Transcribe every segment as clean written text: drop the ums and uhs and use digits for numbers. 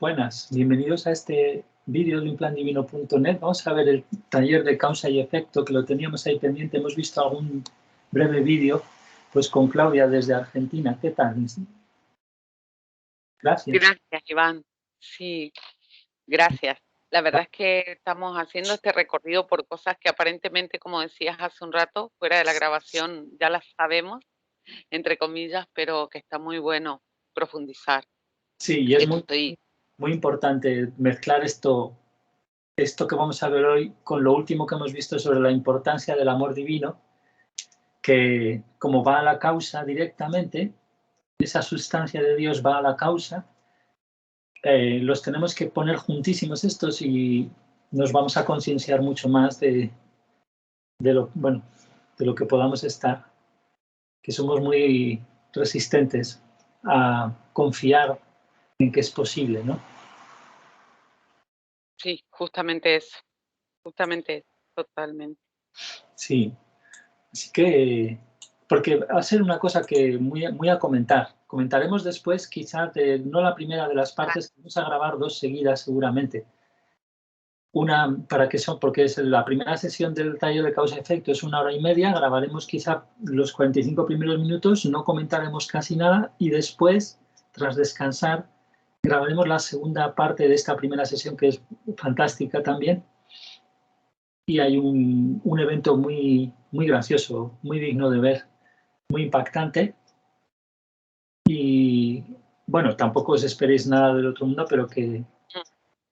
Buenas, bienvenidos a este vídeo de unplandivino.net. Vamos a ver el taller de causa y efecto, que lo teníamos ahí pendiente. Hemos visto algún breve vídeo, pues con Claudia desde Argentina. ¿Qué tal? Gracias. Gracias, Iván. Sí, gracias. La verdad es que estamos haciendo este recorrido por cosas que aparentemente, como decías hace un rato, fuera de la grabación ya las sabemos, entre comillas, pero que está muy bueno profundizar. Sí, y es Estoy muy importante mezclar esto que vamos a ver hoy con lo último que hemos visto sobre la importancia del amor divino, que como va a la causa directamente, esa sustancia de Dios va a la causa. Los tenemos que poner juntísimos estos y nos vamos a concienciar mucho más de lo que podamos estar, que somos muy resistentes a confiar en que es posible, ¿no? Sí, justamente eso, totalmente. Sí, así que, porque va a ser una cosa que muy a comentar. Comentaremos después, quizás, no la primera de las partes, vamos a grabar dos seguidas seguramente. Una, porque es la primera sesión del taller de causa-efecto, es 1 hora y media, grabaremos quizá los 45 primeros minutos, no comentaremos casi nada y después, tras descansar, grabaremos la segunda parte de esta primera sesión, que es fantástica también. Y hay un evento muy gracioso, muy digno de ver, muy impactante. Y bueno, tampoco os esperéis nada del otro mundo, pero que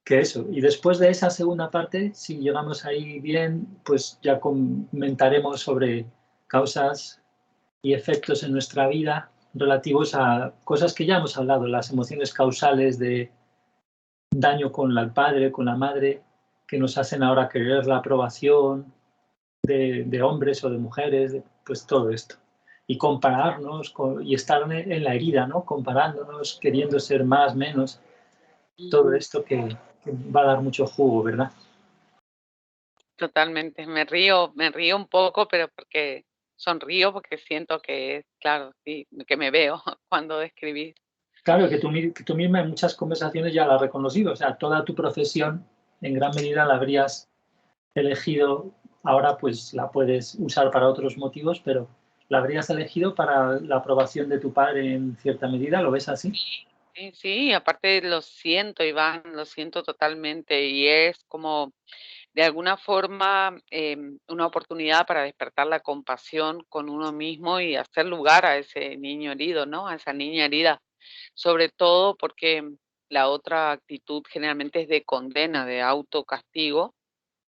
eso. Y después de esa segunda parte, si llegamos ahí bien, pues ya comentaremos sobre causas y efectos en nuestra vida relativos a cosas que ya hemos hablado, las emociones causales de daño con el padre, con la madre, que nos hacen ahora querer la aprobación de hombres o de mujeres, pues todo esto. Y compararnos y estar en la herida, ¿no? Comparándonos, queriendo ser más, menos. Todo esto que va a dar mucho jugo, ¿verdad? Totalmente. Me río un poco, pero porque sonrío, porque siento que, claro, sí, que me veo cuando describís. Claro, que tú misma en muchas conversaciones ya la has reconocido, o sea, toda tu profesión en gran medida la habrías elegido, ahora pues la puedes usar para otros motivos, pero la habrías elegido para la aprobación de tu padre en cierta medida, ¿lo ves así? Sí, sí, aparte lo siento, Iván, lo siento totalmente y es como de alguna forma una oportunidad para despertar la compasión con uno mismo y hacer lugar a ese niño herido, ¿no? A esa niña herida, sobre todo porque la otra actitud generalmente es de condena, de autocastigo.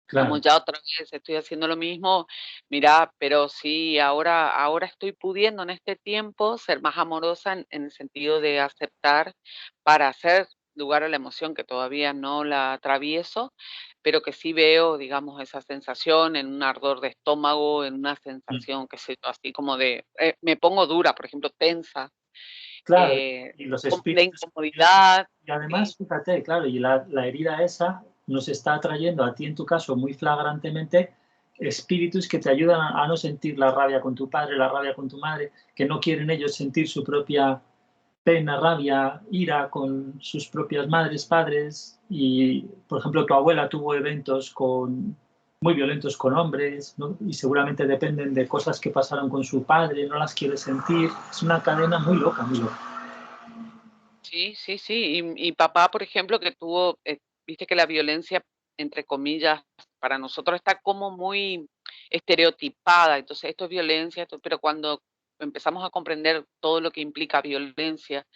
Como Claro, ya otra vez estoy haciendo lo mismo, mira, pero sí, ahora estoy pudiendo en este tiempo ser más amorosa en el sentido de aceptar para hacer lugar a la emoción que todavía no la atravieso, pero que sí veo, digamos, esa sensación en un ardor de estómago, en una sensación, qué sé yo, así como de, me pongo dura, por ejemplo, tensa, claro, y los de espíritus. incomodidad, Y sí, además, fíjate, claro, y la herida esa nos está atrayendo a ti, en tu caso, muy flagrantemente, espíritus que te ayudan a no sentir la rabia con tu padre, la rabia con tu madre, que no quieren ellos sentir su propia pena, rabia, ira con sus propias madres, padres. Y, por ejemplo, tu abuela tuvo eventos muy violentos con hombres, ¿no? Y seguramente dependen de cosas que pasaron con su padre, no las quiere sentir. Es una cadena muy loca, muy loca. sí, sí, sí. Y papá, por ejemplo, que tuvo, viste que la violencia, entre comillas, para nosotros está como muy estereotipada. Entonces, esto es violencia, pero cuando empezamos a comprender todo lo que implica violencia,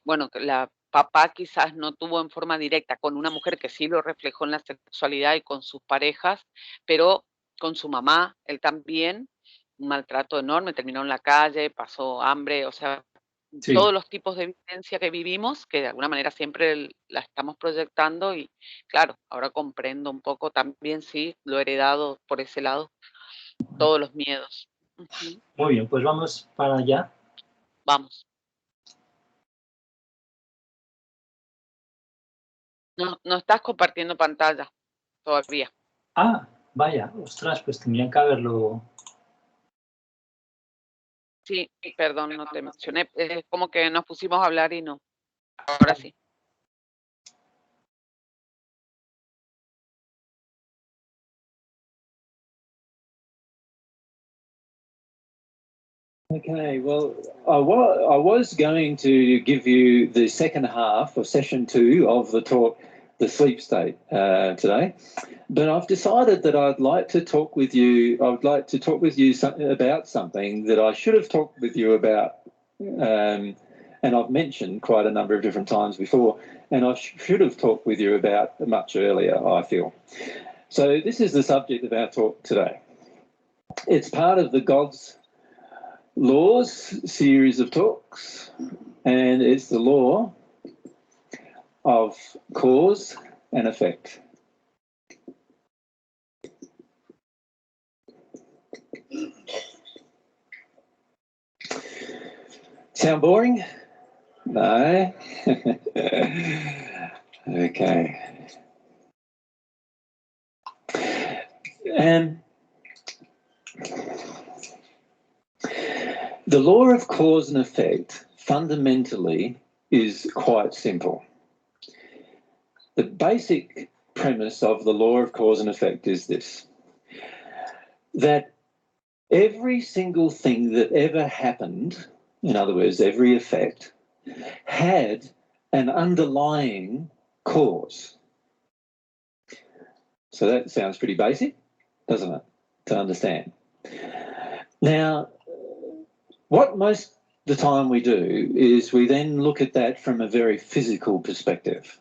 bueno, que la papá quizás no tuvo en forma directa con una mujer que sí lo reflejó en la sexualidad y con sus parejas, pero con su mamá, él también, un maltrato enorme, terminó en la calle, pasó hambre, o sea, Sí. todos los tipos de violencia que vivimos, que de alguna manera siempre la estamos proyectando y claro, ahora comprendo un poco también, sí, lo he heredado por ese lado, todos los miedos. Ujú. Muy bien, pues vamos para allá. Vamos. No, no estás compartiendo pantalla todavía. Ah, vaya, ostras, pues tenía que haberlo. Sí, perdón, no te mencioné. Es como que nos pusimos a hablar y no. Ahora sí. Okay, well, I was going to give you the second half of session 2 of the talk, the sleep state, today, but I've decided that I'd like to talk with you. I would like to talk with you about something that I should have talked with you about, and I've mentioned quite a number of different times before, and I should have talked with you about much earlier, I feel. So this is the subject of our talk today. It's part of the God's Laws series of talks, and it's the law of cause and effect. Sound boring? No? Okay. And the law of cause and effect fundamentally is quite simple. The basic premise of the law of cause and effect is this: that every single thing that ever happened, in other words, every effect, had an underlying cause. So that sounds pretty basic, doesn't it, to understand? Now, what most of the time we do is we then look at that from a very physical perspective.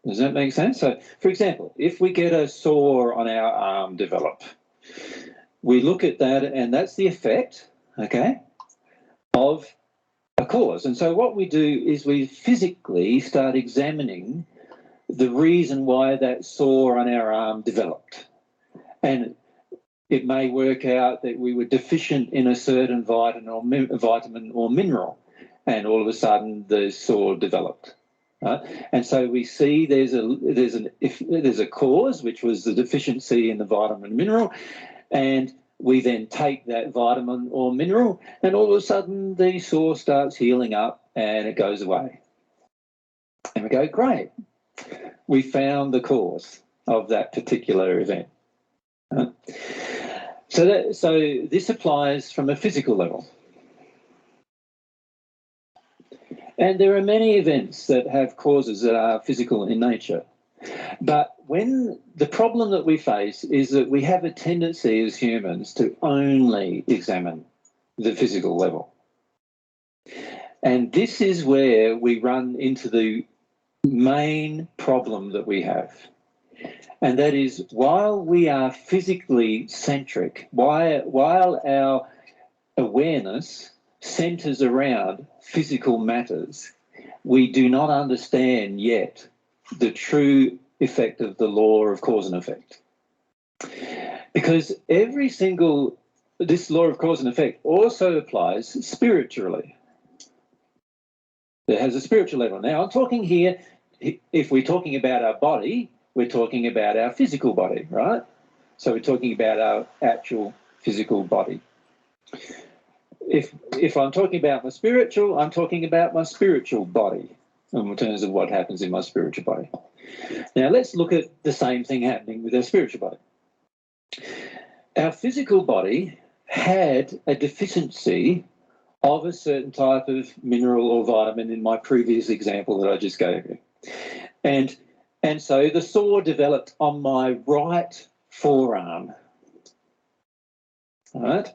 Does that make sense? So, for example, if we get a sore on our arm develop, we look at that and that's the effect, okay, of a cause. And so what we do is we physically start examining the reason why that sore on our arm developed. And it may work out that we were deficient in a certain vitamin or mineral, and all of a sudden the sore developed. Right? And so we see there's a cause, which was the deficiency in the vitamin and mineral, and we then take that vitamin or mineral, and all of a sudden the sore starts healing up and it goes away. And we go, great, we found the cause of that particular event. Right? So this applies from a physical level. And there are many events that have causes that are physical in nature. But when the problem that we face is that we have a tendency as humans to only examine the physical level. And this is where we run into the main problem that we have. And that is, while we are physically centric, while our awareness centres around physical matters, we do not understand yet the true effect of the law of cause and effect. Because this law of cause and effect also applies spiritually. It has a spiritual level. Now, I'm talking here, if we're talking about our body, we're talking about our physical body, right? So we're talking about our actual physical body. If I'm talking about my spiritual, I'm talking about my spiritual body in terms of what happens in my spiritual body. Now let's look at the same thing happening with our spiritual body. Our physical body had a deficiency of a certain type of mineral or vitamin in my previous example that I just gave you. And so the sore developed on my right forearm. All right?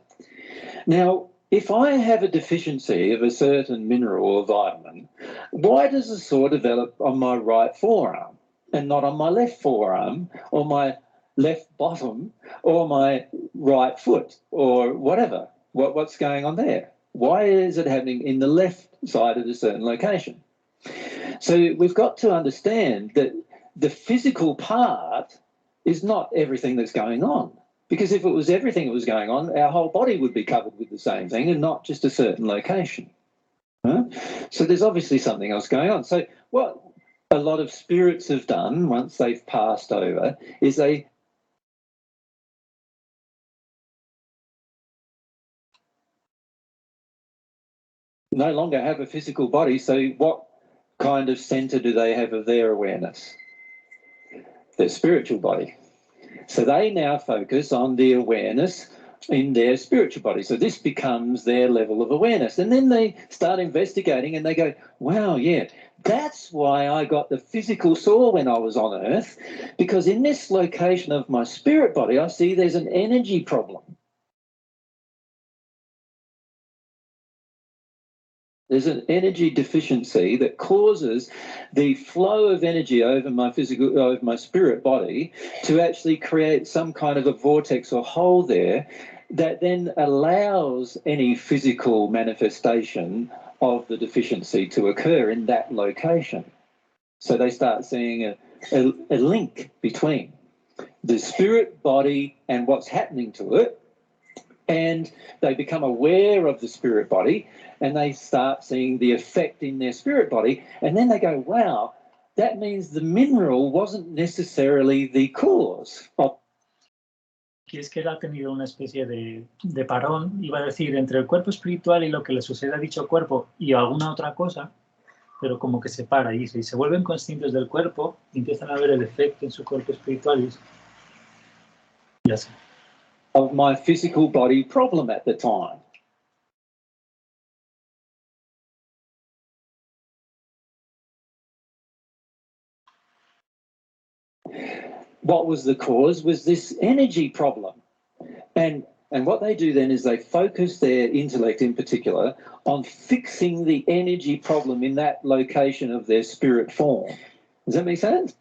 Now, if I have a deficiency of a certain mineral or vitamin, why does the sore develop on my right forearm and not on my left forearm or my left bottom or my right foot or whatever? What's going on there? Why is it happening in the left side of a certain location? So we've got to understand that the physical part is not everything that's going on. Because if it was everything that was going on, our whole body would be covered with the same thing and not just a certain location. Huh? So there's obviously something else going on. So what a lot of spirits have done once they've passed over is they no longer have a physical body. So what kind of centre do they have of their awareness? Their spiritual body. So they now focus on the awareness in their spiritual body. So this becomes their level of awareness. And then they start investigating and they go, wow, yeah, that's why I got the physical sore when I was on Earth, because in this location of my spirit body, I see there's an energy problem. There's an energy deficiency that causes the flow of energy over my spirit body to actually create some kind of a vortex or hole there that then allows any physical manifestation of the deficiency to occur in that location. So they start seeing a link between the spirit body and what's happening to it, and they become aware of the spirit body, and they start seeing the effect in their spirit body, and then they go, wow, that means the mineral wasn't necessarily the cause of. Y es que él ha tenido una especie de parón, iba a decir, entre el cuerpo espiritual y lo que le sucede a dicho cuerpo y alguna otra cosa, pero como que se para y dice, y se vuelven conscientes del cuerpo y empiezan a ver el efecto en su cuerpo espiritual y ya sé. Of my physical body problem at the time. What was the cause was this energy problem. And what they do then is they focus their intellect in particular on fixing the energy problem in that location of their spirit form. Does that make sense?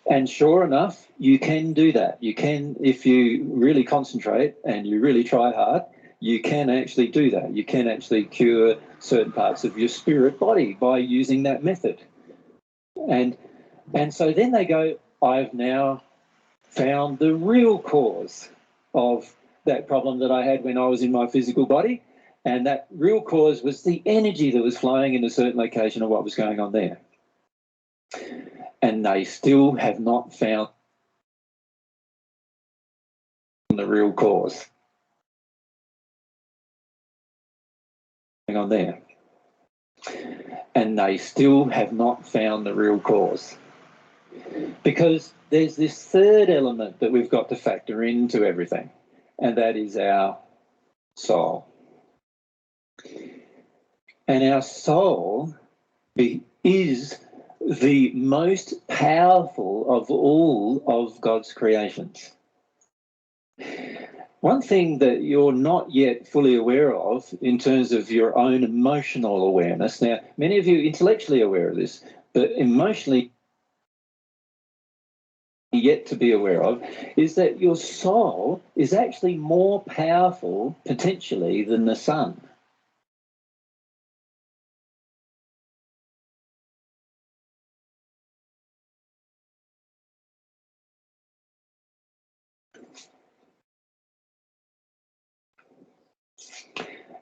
And sure enough, you can do that. You can, if you really concentrate and you really try hard, you can actually do that. You can actually cure certain parts of your spirit body by using that method. And so then they go, I've now found the real cause of that problem that I had when I was in my physical body. And that real cause was the energy that was flowing in a certain location of what was going on there. And they still have not found the real cause on there. And they still have not found the real cause. Because there's this third element that we've got to factor into everything, and that is our soul. And our soul is the most powerful of all of God's creations. One thing that you're not yet fully aware of in terms of your own emotional awareness, now many of you are intellectually aware of this, but emotionally yet to be aware of, is that your soul is actually more powerful potentially than the sun.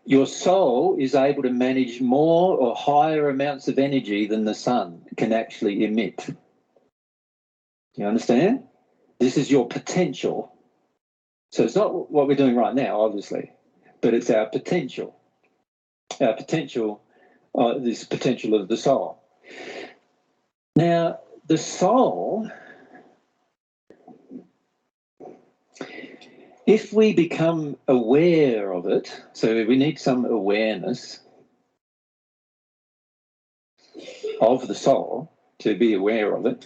Your soul is able to manage more or higher amounts of energy than the sun can actually emit. Do you understand? This is your potential. So it's not what we're doing right now, obviously, but it's our potential. Our potential, this potential of the soul. Now, the soul, if we become aware of it, so we need some awareness of the soul to be aware of it.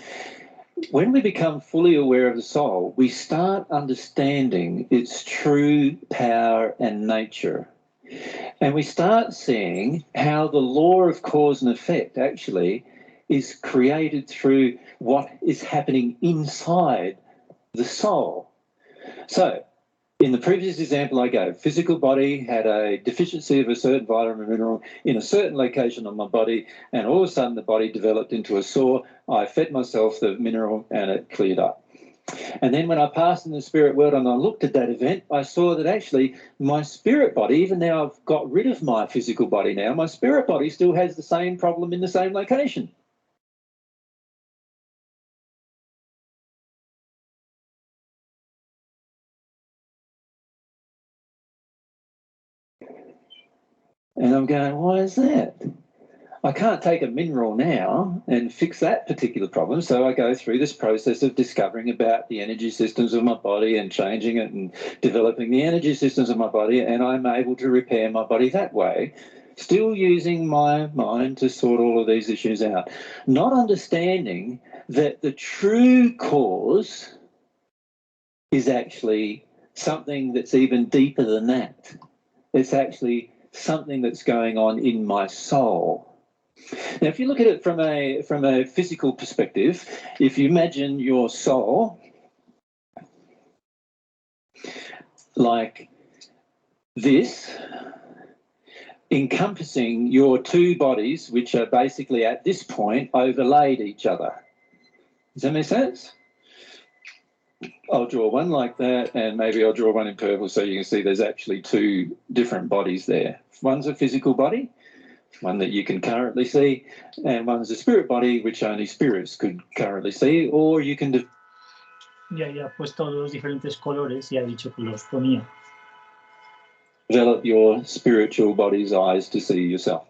When we become fully aware of the soul, we start understanding its true power and nature. And we start seeing how the law of cause and effect actually is created through what is happening inside the soul. So, in the previous example I gave, physical body had a deficiency of a certain vitamin or mineral in a certain location on my body, and all of a sudden the body developed into a sore. I fed myself the mineral and it cleared up. And then when I passed in the spirit world and I looked at that event, I saw that actually my spirit body, even though I've got rid of my physical body now, my spirit body still has the same problem in the same location. And I'm going, why is that? I can't take a mineral now and fix that particular problem, so I go through this process of discovering about the energy systems of my body and changing it and developing the energy systems of my body, and I'm able to repair my body that way, still using my mind to sort all of these issues out. Not understanding that the true cause is actually something that's even deeper than that. It's actually something that's going on in my soul. Now, if you look at it from a physical perspective, if you imagine your soul like this, encompassing your two bodies, which are basically at this point overlaid each other. Does that make sense? I'll draw one like that, and maybe I'll draw one in purple so you can see there's actually two different bodies there. One's a physical body, one that you can currently see, and one's a spirit body, which only spirits could currently see, or you can... Ya ha puesto dos diferentes colores y ha dicho que los ponía. Develop your spiritual body's eyes to see yourself.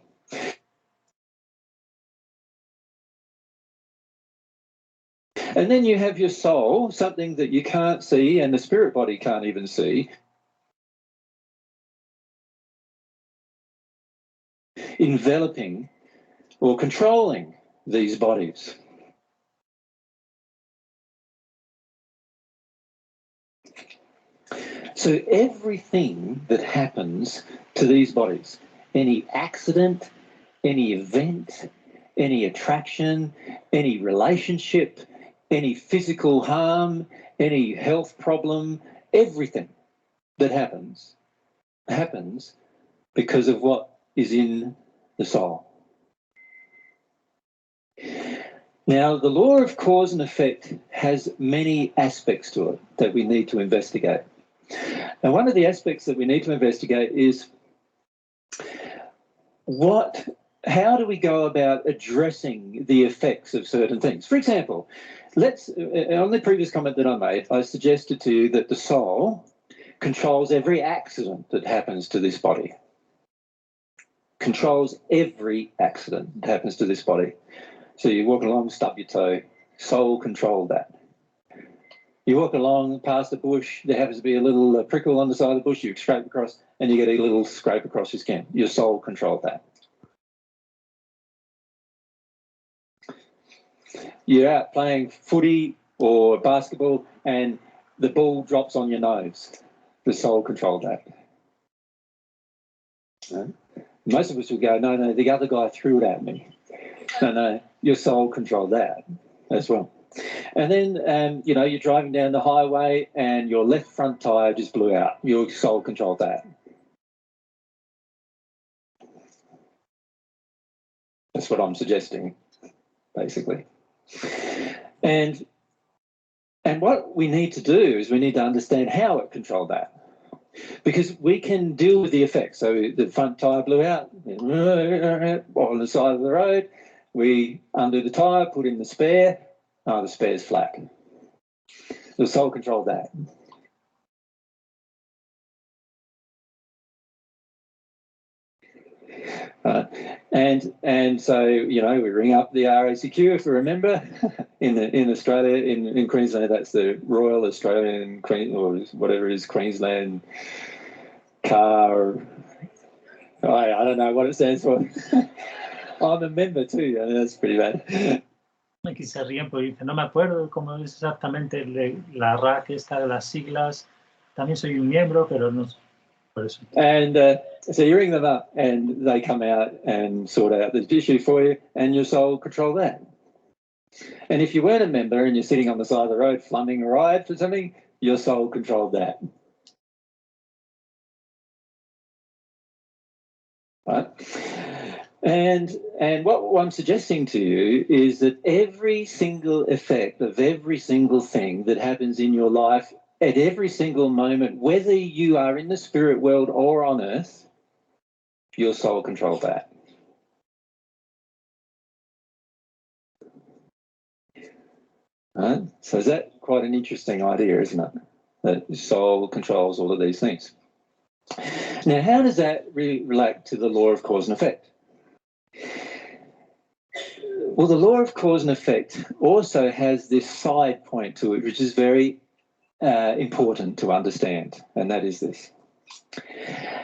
And then you have your soul, something that you can't see and the spirit body can't even see, enveloping or controlling these bodies. So everything that happens to these bodies, any accident, any event, any attraction, any relationship, any physical harm, any health problem, everything that happens because of what is in the soul. Now, the law of cause and effect has many aspects to it that we need to investigate. And one of the aspects that we need to investigate is how do we go about addressing the effects of certain things? For example, on the previous comment that I made, I suggested to you that the soul controls every accident that happens to this body. Controls every accident that happens to this body. So you walk along, stub your toe, soul controlled that. You walk along past a bush, there happens to be a little prickle on the side of the bush, you scrape across and you get a little scrape across your skin. Your soul controlled that. You're out playing footy or basketball and the ball drops on your nose. The soul controlled that. No? Most of us will go, no, the other guy threw it at me. No, your soul controlled that as well. And then, you're driving down the highway and your left front tyre just blew out. Your soul controlled that. That's what I'm suggesting, basically. And what we need to do is we need to understand how it controlled that. Because we can deal with the effects. So the front tyre blew out on the side of the road. We undo the tyre, put in the spare. Oh, the spare's flat. The soul controlled that. And so, we ring up the RACQ, if we remember, in Australia, in Queensland, that's the Royal Australian or whatever it is, Queensland Car. I don't know what it stands for. I'm a member too, that's pretty bad. Aquí se ríen porque dicen, no me acuerdo cómo es exactamente la RAC esta de las siglas. También soy un miembro, pero no por eso. And so you ring them up and they come out and sort out the issue for you and your soul control that. And if you weren't a member and you're sitting on the side of the road flumming a ride for something, your soul controlled that. Right? And what I'm suggesting to you is that every single effect of every single thing that happens in your life at every single moment, whether you are in the spirit world or on earth, your soul controls that. Right? So is that quite an interesting idea, isn't it? That the soul controls all of these things. Now, how does that relate to the law of cause and effect? Well, the law of cause and effect also has this side point to it, which is very important to understand, and that is this: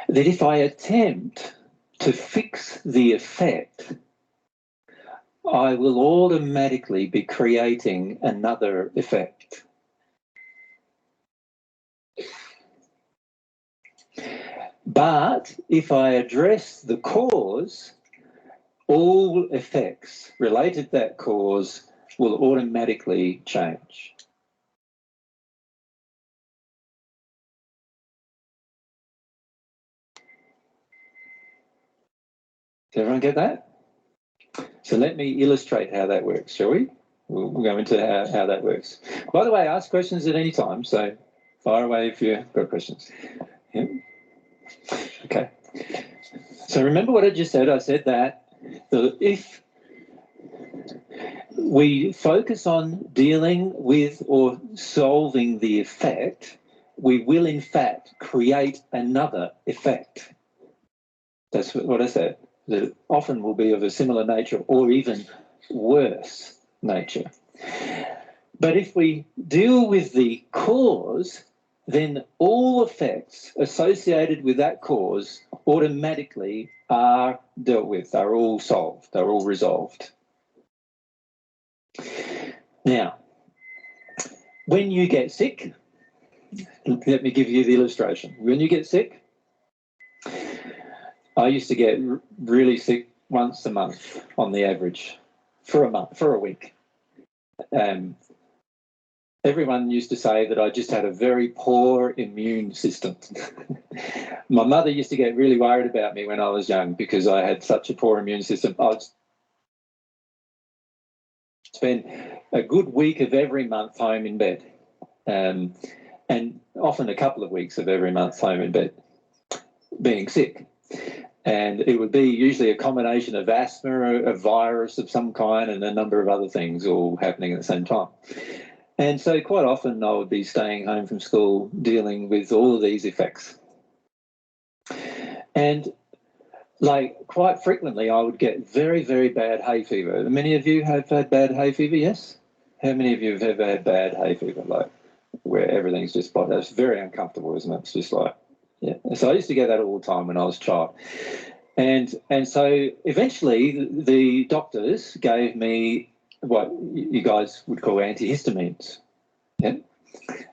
that if I attempt to fix the effect, I will automatically be creating another effect. But if I address the cause, all effects related to that cause will automatically change. Does everyone get that? So let me illustrate how that works, shall we? We'll go into how that works. By the way, ask questions at any time, so fire away if you've got questions. Yeah. Okay. So remember what I just said? I said that if we focus on dealing with or solving the effect, we will in fact create another effect. That's what I said. That often will be of a similar nature or even worse nature. But if we deal with the cause, then all effects associated with that cause automatically are dealt with. They're all solved. They're all resolved. Now, when you get sick, let me give you the illustration. When you get sick, I used to get really sick once a month on the average, for a week. Everyone used to say that I just had a very poor immune system. My mother used to get really worried about me when I was young because I had such a poor immune system. I'd spend a good week of every month home in bed, and often a couple of weeks of every month home in bed, being sick. And it would be usually a combination of asthma, a virus of some kind, and a number of other things all happening at the same time. And so quite often I would be staying home from school dealing with all of these effects. And like quite frequently I would get very, very bad hay fever. Many of you have had bad hay fever, yes? How many of you have ever had bad hay fever, like where everything's just, it's very uncomfortable, isn't it? It's just like, yeah. So I used to get that all the time when I was a child. And so eventually the doctors gave me what you guys would call antihistamines. Yeah?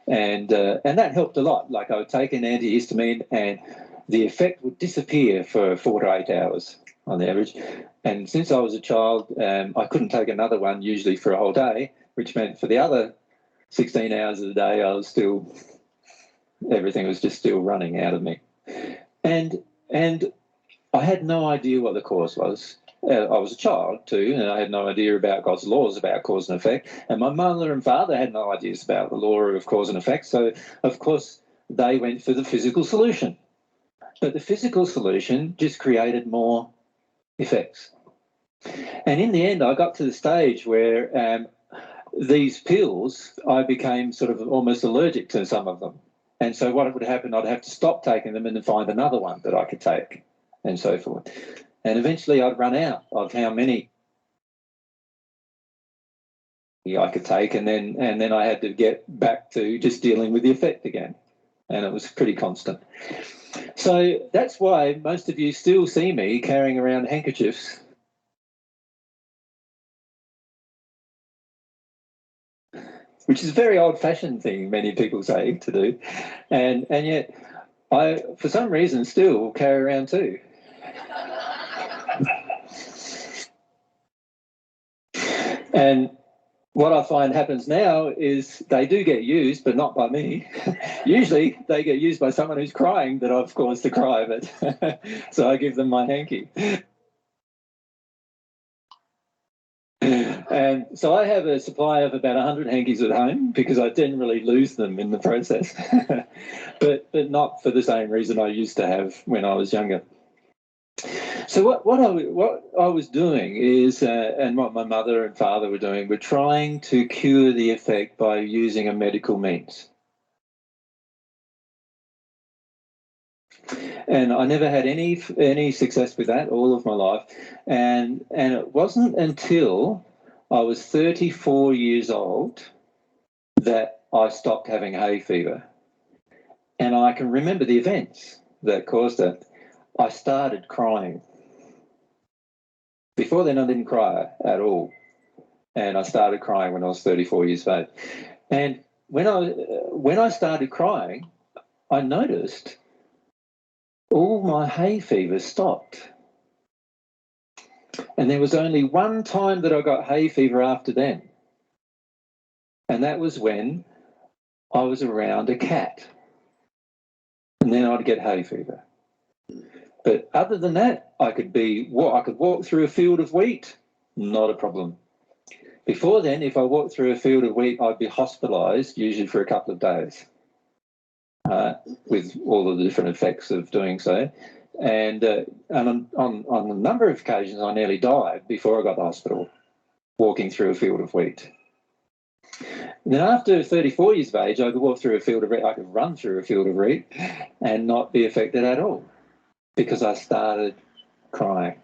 And that helped a lot. Like I would take an antihistamine and the effect would disappear for 4 to 8 hours on the average. And since I was a child, I couldn't take another one usually for a whole day, which meant for the other 16 hours of the day, I was still, everything was just still running out of me. And I had no idea what the cause was. I was a child too, and I had no idea about God's laws about cause and effect. And my mother and father had no ideas about the law of cause and effect. So, of course, they went for the physical solution. But the physical solution just created more effects. And in the end, I got to the stage where these pills, I became sort of almost allergic to some of them. And so what would happen, I'd have to stop taking them and then find another one that I could take and so forth. And eventually I'd run out of how many I could take, and then I had to get back to just dealing with the effect again. And it was pretty constant. So that's why most of you still see me carrying around handkerchiefs. Which is a very old-fashioned thing, many people say, to do. And yet I, for some reason, still carry around too. And what I find happens now is they do get used, but not by me. Usually they get used by someone who's crying that I've caused to cry, but so I give them my hanky. And so I have a supply of about 100 hankies at home because I generally lose them in the process, but not for the same reason I used to have when I was younger. So what I was doing is, and what my mother and father were doing, were trying to cure the effect by using a medical means. And I never had any success with that all of my life. And it wasn't until I was 34 years old that I stopped having hay fever. And I can remember the events that caused it. I started crying. Before then, I didn't cry at all. And I started crying when I was 34 years of age. And when I started crying, I noticed all my hay fever stopped. And there was only one time that I got hay fever after then. And that was when I was around a cat. And then I'd get hay fever. But other than that, I could walk through a field of wheat, not a problem. Before then, if I walked through a field of wheat, I'd be hospitalised, usually for a couple of days, with all of the different effects of doing so. And on a number of occasions, I nearly died before I got to the hospital, walking through a field of wheat. And then after 34 years of age, I could walk through a field of wheat, I could run through a field of wheat and not be affected at all, because I started crying.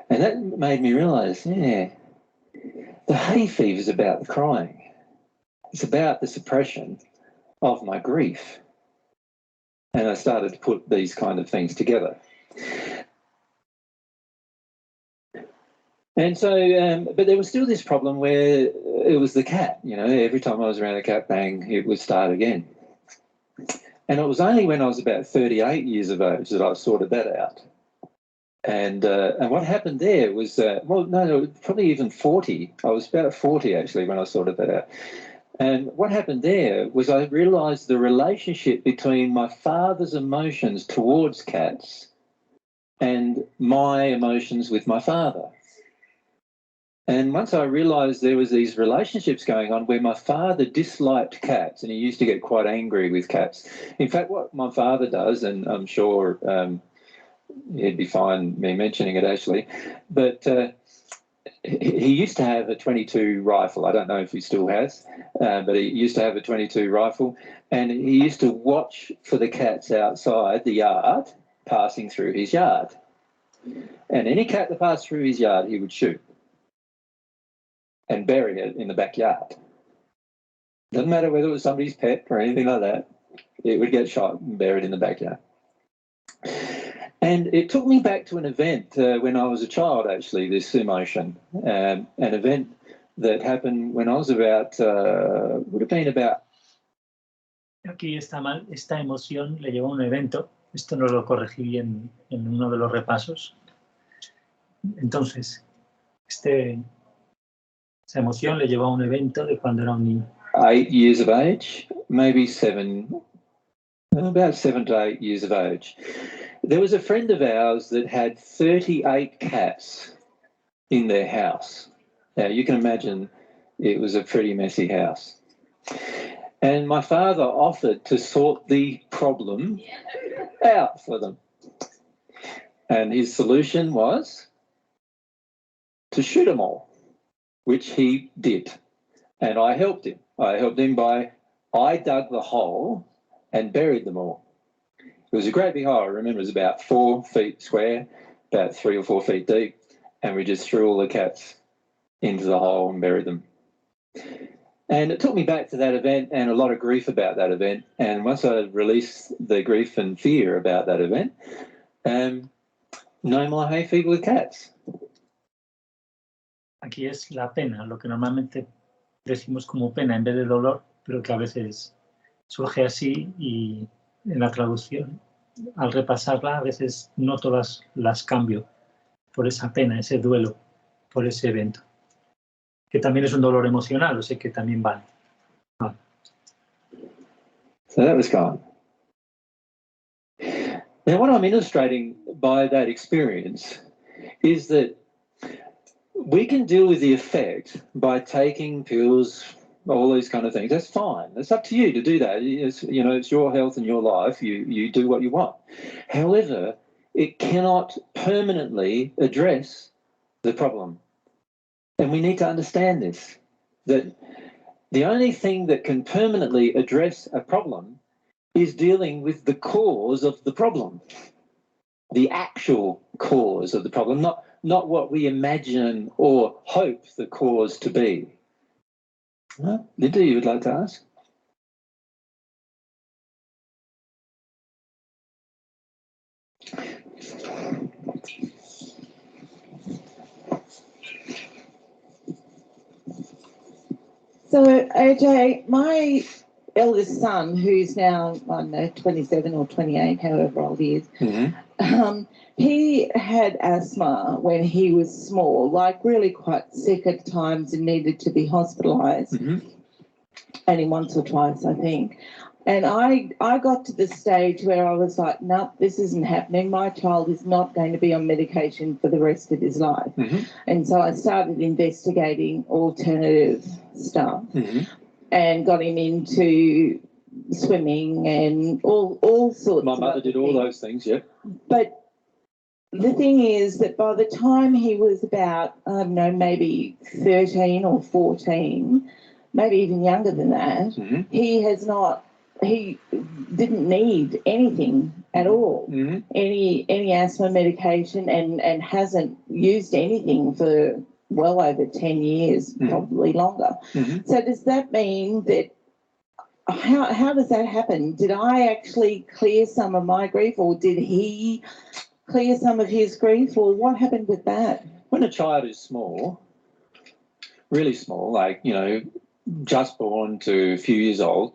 And that made me realise, yeah, the hay fever is about the crying. It's about the suppression of my grief. And I started to put these kind of things together. And so, but there was still this problem where it was the cat, you know, every time I was around the cat, bang, it would start again. And it was only when I was about 38 years of age that I sorted that out. And what happened there was, well, no, probably even 40. I was about 40 actually when I sorted that out. And what happened there was I realised the relationship between my father's emotions towards cats and my emotions with my father. And once I realised there was these relationships going on where my father disliked cats, and he used to get quite angry with cats. In fact, what my father does, and I'm sure he'd be fine me mentioning it actually, but he used to have a .22 rifle. I don't know if he still has, but he used to have a .22 rifle, and he used to watch for the cats outside the yard passing through his yard. And any cat that passed through his yard, he would shoot and bury it in the backyard. Doesn't matter whether it was somebody's pet or anything like that, it would get shot and buried in the backyard. And it took me back to an event when I was a child, actually, this emotion, an event that happened when I was about, would have been about... Aquí está mal, esta emoción le llevó a un evento, esto no lo corregí bien en uno de los repasos. Entonces, esa emoción le llevó a un evento de cuando era un niño. 8 years of age, maybe about 7 to 8 years of age. There was a friend of ours that had 38 cats in their house. Now, you can imagine it was a pretty messy house. And my father offered to sort the problem out for them. And his solution was to shoot them all, which he did. And I helped him. I helped him by, I dug the hole and buried them all. It was a great big hole. I remember it was about 4 feet square, about 3 or 4 feet deep, and we just threw all the cats into the hole and buried them. And it took me back to that event and a lot of grief about that event. And once I released the grief and fear about that event, no more hay fever with cats. Aquí es la pena, lo que normalmente decimos como pena en vez de dolor, pero que a veces surge así, y en la traducción, al repasarla, a veces no todas las cambio por esa pena, ese duelo, por ese evento. Que también es un dolor emocional, o sea que también vale. So that was gone. Now, what I'm illustrating by that experience is that we can deal with the effect by taking pills, all these kind of things. That's fine. It's up to you to do that. It's, you know, it's your health and your life. You do what you want. However, it cannot permanently address the problem. And we need to understand this, that The only thing that can permanently address a problem is dealing with the cause of the problem, the actual cause of the problem, not what we imagine or hope the cause to be. Linda, you would like to ask? So, AJ, my eldest son, who's now, I don't know, 27 or 28, however old he is, he had asthma when he was small, like really quite sick at times and needed to be hospitalised, only once or twice, I think. And I got to the stage where I was like, no, this isn't happening. My child is not going to be on medication for the rest of his life. And so I started investigating alternative stuff and got him into swimming and all sorts of My mother did all those things, yeah. But the thing is that by the time he was about, I don't know, maybe 13 or 14, maybe even younger than that, he didn't need anything at all, any asthma medication, and hasn't used anything for well over 10 years, probably longer. So does that mean that, how does that happen? Did I actually clear some of my grief, or did he clear some of his grief, or what happened with that? When a child is small, really small, like, you know, just born to a few years old,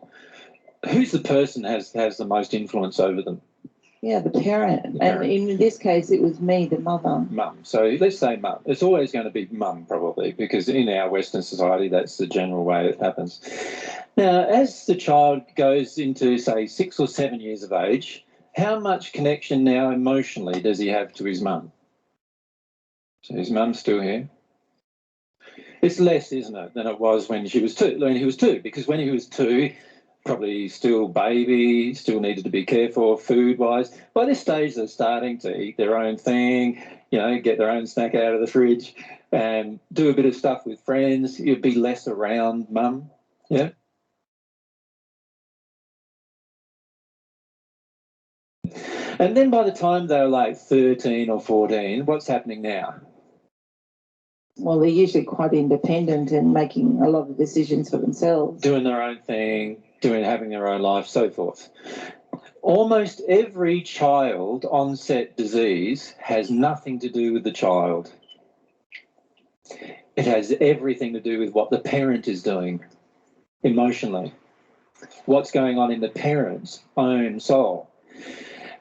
who's the person has the most influence over them? Yeah, the parent. And in this case, it was me, the mother. Mum. So let's say mum. It's always going to be mum, probably, because in our Western society, that's the general way it happens. Now, as the child goes into, say, 6 or 7 years of age, how much connection now emotionally does he have to his mum? So his mum's still here. It's less, isn't it, than it was when he was 2, because when he was 2, probably still baby, still needed to be cared for food-wise. By this stage, they're starting to eat their own thing, you know, get their own snack out of the fridge and do a bit of stuff with friends. You'd be less around mum, yeah? And then by the time they're like 13 or 14, what's happening now? Well, they're usually quite independent and making a lot of decisions for themselves. Doing their own thing, having their own life, so forth. Almost every child onset disease has nothing to do with the child. It has everything to do with what the parent is doing emotionally, what's going on in the parent's own soul.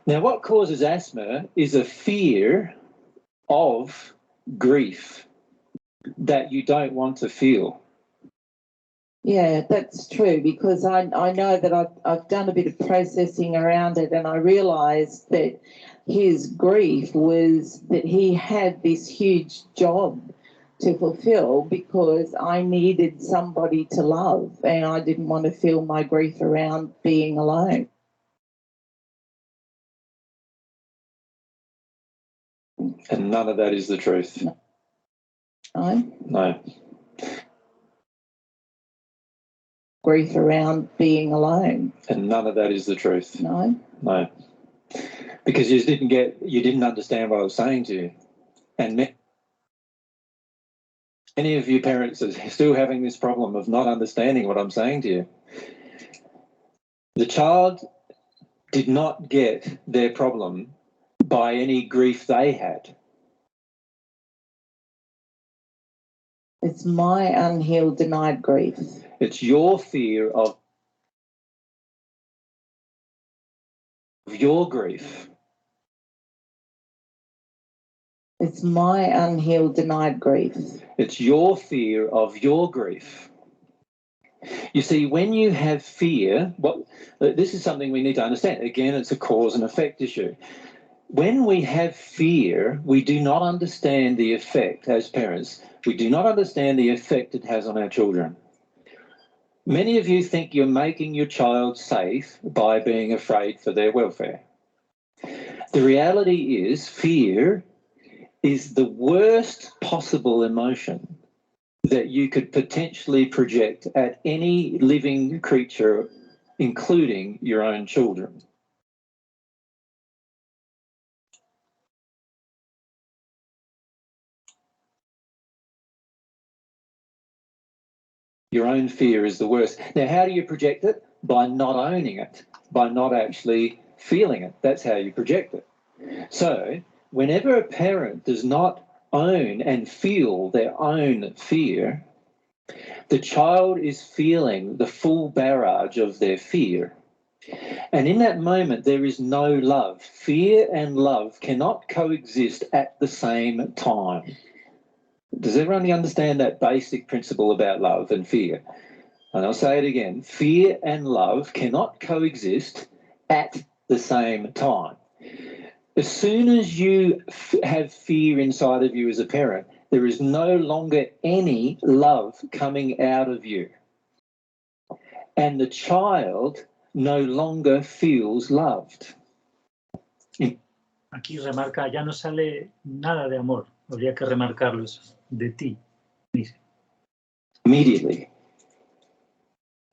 Now, what causes asthma is a fear of grief that you don't want to feel. Yeah, that's true, because I know that I've done a bit of processing around it, and I realised that his grief was that he had this huge job to fulfil because I needed somebody to love, and I didn't want to feel my grief around being alone. And none of that is the truth. No. Grief around being alone. And none of that is the truth. No. Because you didn't understand what I was saying to you. And many of you parents are still having this problem of not understanding what I'm saying to you. The child did not get their problem by any grief they had. It's my unhealed, denied grief. It's your fear of your grief. It's my unhealed, denied grief. It's your fear of your grief. You see, when you have fear, this is something we need to understand. Again, it's a cause and effect issue. When we have fear, we do not understand the effect as parents. We do not understand the effect it has on our children. Many of you think you're making your child safe by being afraid for their welfare. The reality is fear is the worst possible emotion that you could potentially project at any living creature, including your own children. Your own fear is the worst. Now, how do you project it? By not owning it, by not actually feeling it. That's how you project it. So, whenever a parent does not own and feel their own fear, the child is feeling the full barrage of their fear. And in that moment, there is no love. Fear and love cannot coexist at the same time. Does everyone understand that basic principle about love and fear? And I'll say it again. Fear and love cannot coexist at the same time. As soon as you have fear inside of you as a parent, there is no longer any love coming out of you. And the child no longer feels loved. Aquí remarca, ya no sale nada de amor. Habría que remarcarlo eso. De ti, dice. Immediately.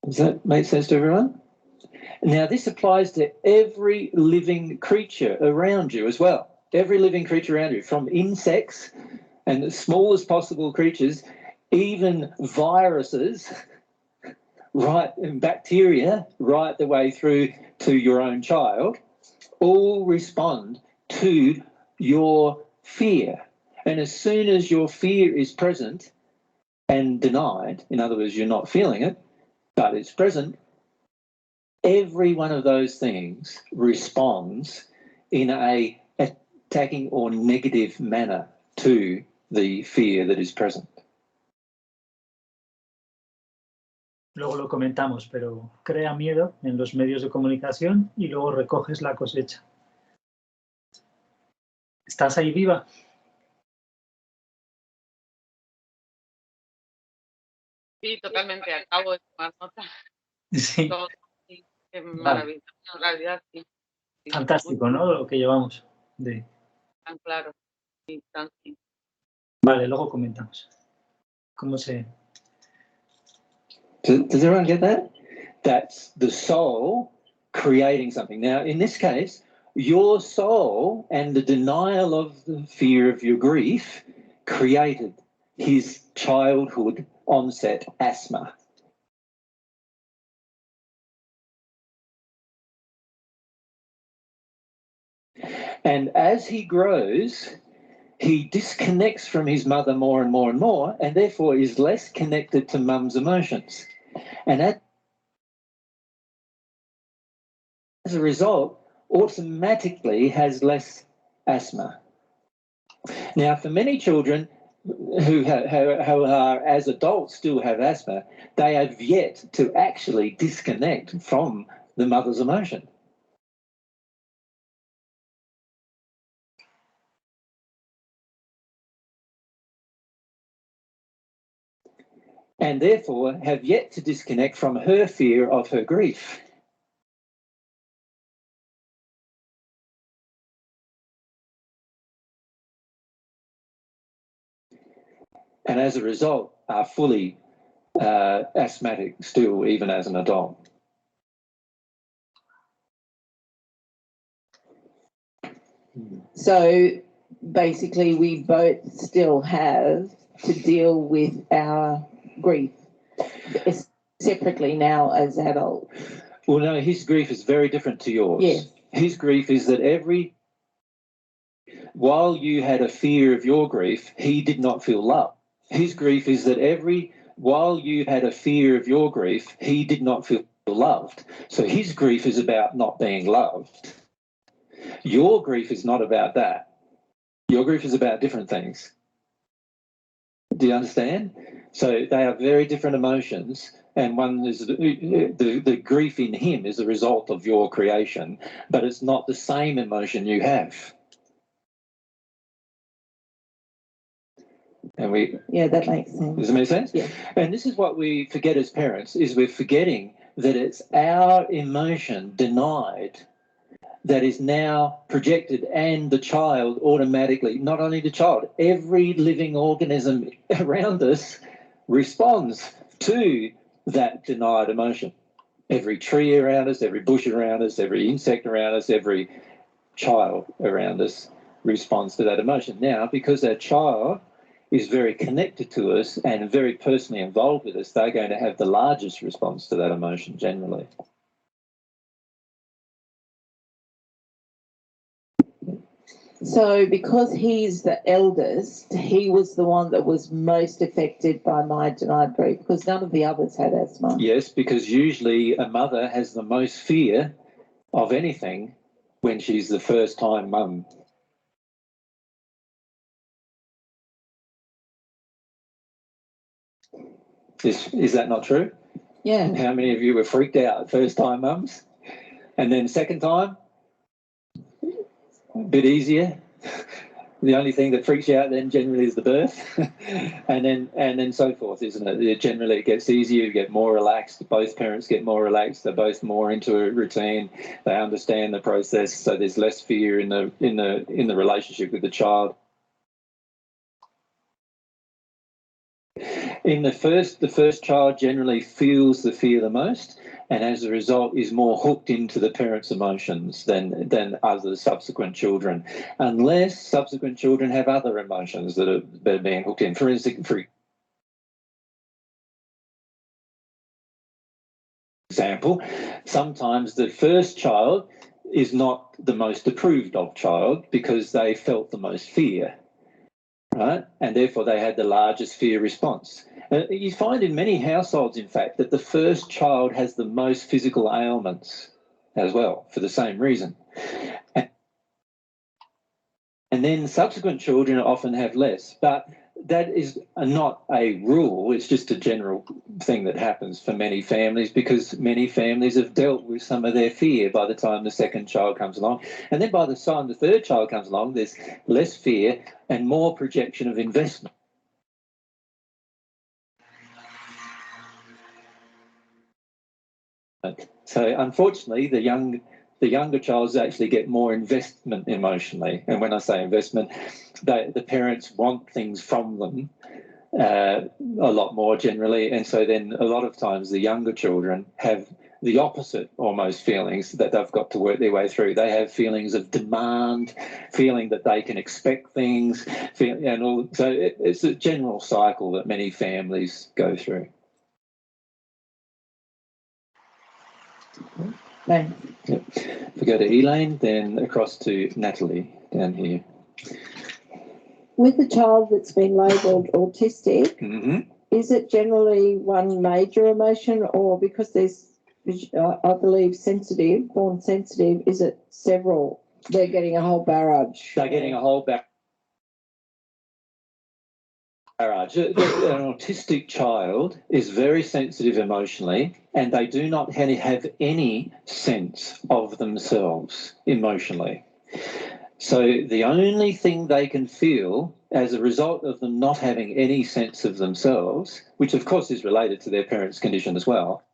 Does that make sense to everyone? Now, this applies to every living creature around you as well. Every living creature around you, from insects and the smallest possible creatures, even viruses, right, and bacteria, right the way through to your own child, all respond to your fear. And as soon as your fear is present and denied, in other words, you're not feeling it, but it's present, every one of those things responds in a attacking or negative manner to the fear that is present. Luego lo comentamos, pero crea miedo en los medios de comunicación y luego recoges la cosecha. ¿Estás ahí viva? Sí, totalmente. Acabo de tomar nota. Sí. Todo, sí, es maravilloso. En realidad, sí. Sí, Fantástico, ¿no? Lo que llevamos. De... Tan claro. Sí, tan sí. Vale, luego comentamos. ¿Cómo se...? Does everyone get that? That's the soul creating something. Now, in this case, your soul and the denial of the fear of your grief created his childhood onset asthma. And as he grows, he disconnects from his mother more and more and more, and therefore is less connected to mum's emotions. And as a result, automatically has less asthma. Now, for many children who are as adults still have asthma, they have yet to actually disconnect from the mother's emotion. And therefore have yet to disconnect from her fear of her grief. And as a result are fully asthmatic still, even as an adult. So basically we both still have to deal with our grief separately now as adults. Well, no, his grief is very different to yours. Yes. His grief is that while you had a fear of your grief, he did not feel love. His grief is that while you had a fear of your grief, he did not feel loved. So his grief is about not being loved. Your grief is not about that. Your grief is about different things. Do you understand? So they are very different emotions, and one is the grief in him is a result of your creation, but it's not the same emotion you have. And that makes sense. Does it make sense? Yeah. And this is what we forget as parents, is we're forgetting that it's our emotion denied that is now projected, and the child automatically, not only the child, every living organism around us responds to that denied emotion. Every tree around us, every bush around us, every insect around us, every child around us responds to that emotion. Now, because that child is very connected to us and very personally involved with us, they're going to have the largest response to that emotion generally. So because he's the eldest, he was the one that was most affected by my denied grief, because none of the others had asthma. Yes, because usually a mother has the most fear of anything when she's the first-time mum. Is that not true? Yeah. How many of you were freaked out first-time mums? And then second time? A bit easier. The only thing that freaks you out then generally is the birth, and then so forth, isn't it? Generally, it gets easier. You get more relaxed. Both parents get more relaxed. They're both more into a routine. They understand the process, so there's less fear in the relationship with the child. The first child generally feels the fear the most, and as a result is more hooked into the parent's emotions than other subsequent children, unless subsequent children have other emotions that are being hooked in. For instance, sometimes the first child is not the most approved of child because they felt the most fear, right? And therefore they had the largest fear response. You find in many households, in fact, that the first child has the most physical ailments as well for the same reason. And then subsequent children often have less, but that is not a rule. It's just a general thing that happens for many families because many families have dealt with some of their fear by the time the second child comes along. And then by the time the third child comes along, there's less fear and more projection of investment. So unfortunately, the younger childs actually get more investment emotionally. And when I say investment, the parents want things from them a lot more generally. And so then a lot of times the younger children have the opposite almost feelings that they've got to work their way through. They have feelings of demand, feeling that they can expect things, and all. So it's a general cycle that many families go through. Right. Yep. If we go to Elaine, then across to Natalie down here. With a child that's been labelled autistic, is it generally one major emotion, or because there's, I believe, born sensitive, is it several? They're getting a whole barrage. They're getting a whole barrage. An autistic child is very sensitive emotionally, and they do not have any sense of themselves emotionally. So the only thing they can feel as a result of them not having any sense of themselves, which of course is related to their parents' condition as well,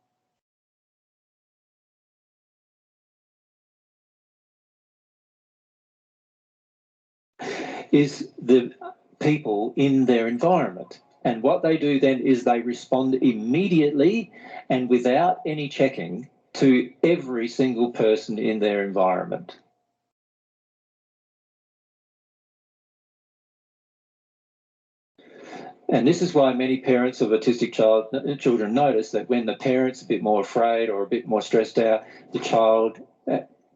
is the people in their environment. And what they do then is they respond immediately and without any checking to every single person in their environment. And this is why many parents of autistic children notice that when the parent's a bit more afraid or a bit more stressed out, the child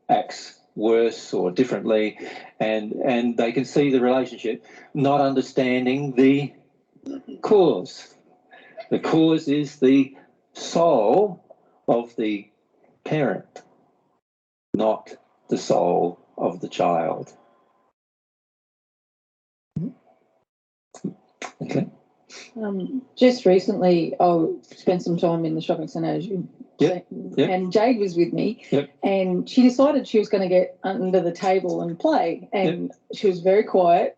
acts worse or differently, and they can see the relationship, not understanding the cause. The cause is the soul of the parent, not the soul of the child. Okay. Just recently, I spent some time in the shopping centre, as you Yep. and Jade was with me, and she decided she was going to get under the table and play, and she was very quiet.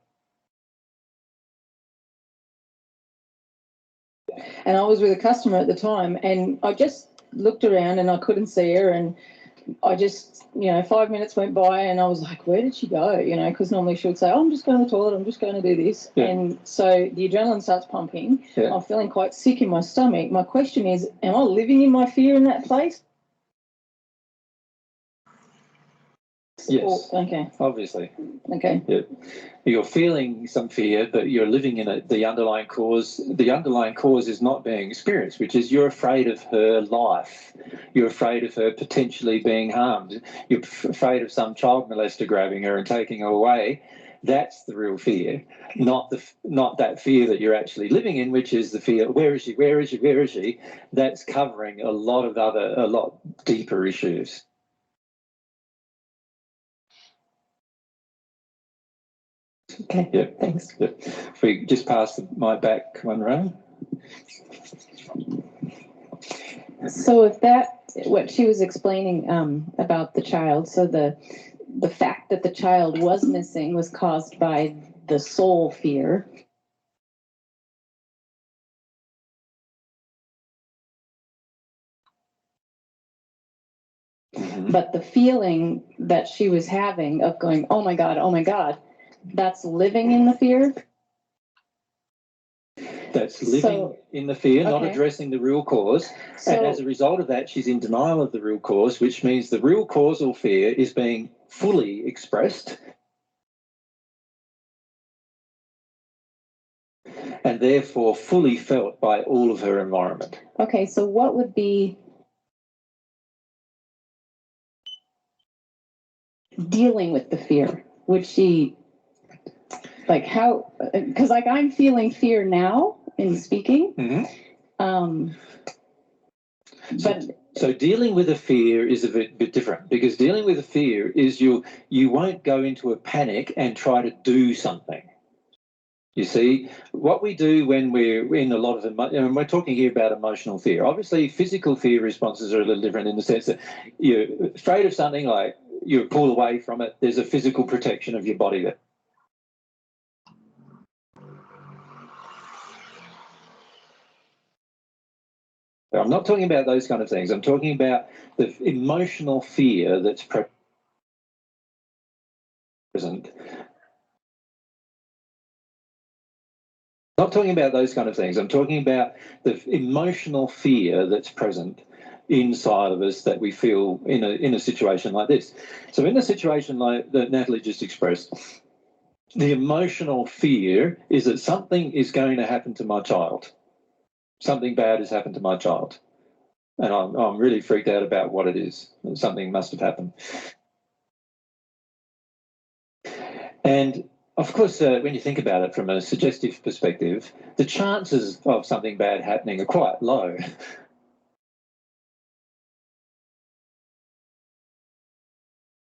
And I was with a customer at the time, and I just looked around and I couldn't see her, and I just, 5 minutes went by and I was like, where did she go? Because normally she would say, oh, I'm just going to the toilet, I'm just going to do this. Yeah. And so the adrenaline starts pumping. Yeah. I'm feeling quite sick in my stomach. My question is, am I living in my fear in that place? Yes. Okay. Obviously. Okay. Yeah. You're feeling some fear, but you're living in it. The underlying cause. The underlying cause is not being experienced, which is you're afraid of her life. You're afraid of her potentially being harmed. You're afraid of some child molester grabbing her and taking her away. That's the real fear, not that fear that you're actually living in, which is the fear. Where is she? Where is she? Where is she? That's covering a lot deeper issues. Okay, yeah. Thanks. Yeah. If we just pass the mic back one row. So if what she was explaining about the child, so the fact that the child was missing was caused by the soul fear. But the feeling that she was having of going, oh my God, that's living in the fear? That's living in the fear, not addressing the real cause. And as a result of that, she's in denial of the real cause, which means the real causal fear is being fully expressed and therefore fully felt by all of her environment. Okay, so what would be dealing with the fear? Would she, like, how, because like I'm feeling fear now in speaking. Mm-hmm. So dealing with a fear is a bit different, because dealing with a fear is you won't go into a panic and try to do something. You see, what we do when we're in a lot of, and we're talking here about emotional fear. Obviously, physical fear responses are a little different in the sense that you're afraid of something, like you pull away from it. There's a physical protection of your body there. I'm not talking about those kind of things. I'm talking about the emotional fear that's present. Not talking about those kind of things. I'm talking about the emotional fear that's present inside of us that we feel in a situation like this. So in a situation like that Natalie just expressed, the emotional fear is that something is going to happen to my child. Something bad has happened to my child. And I'm really freaked out about what it is. Something must have happened. And of course, when you think about it from a suggestive perspective, the chances of something bad happening are quite low.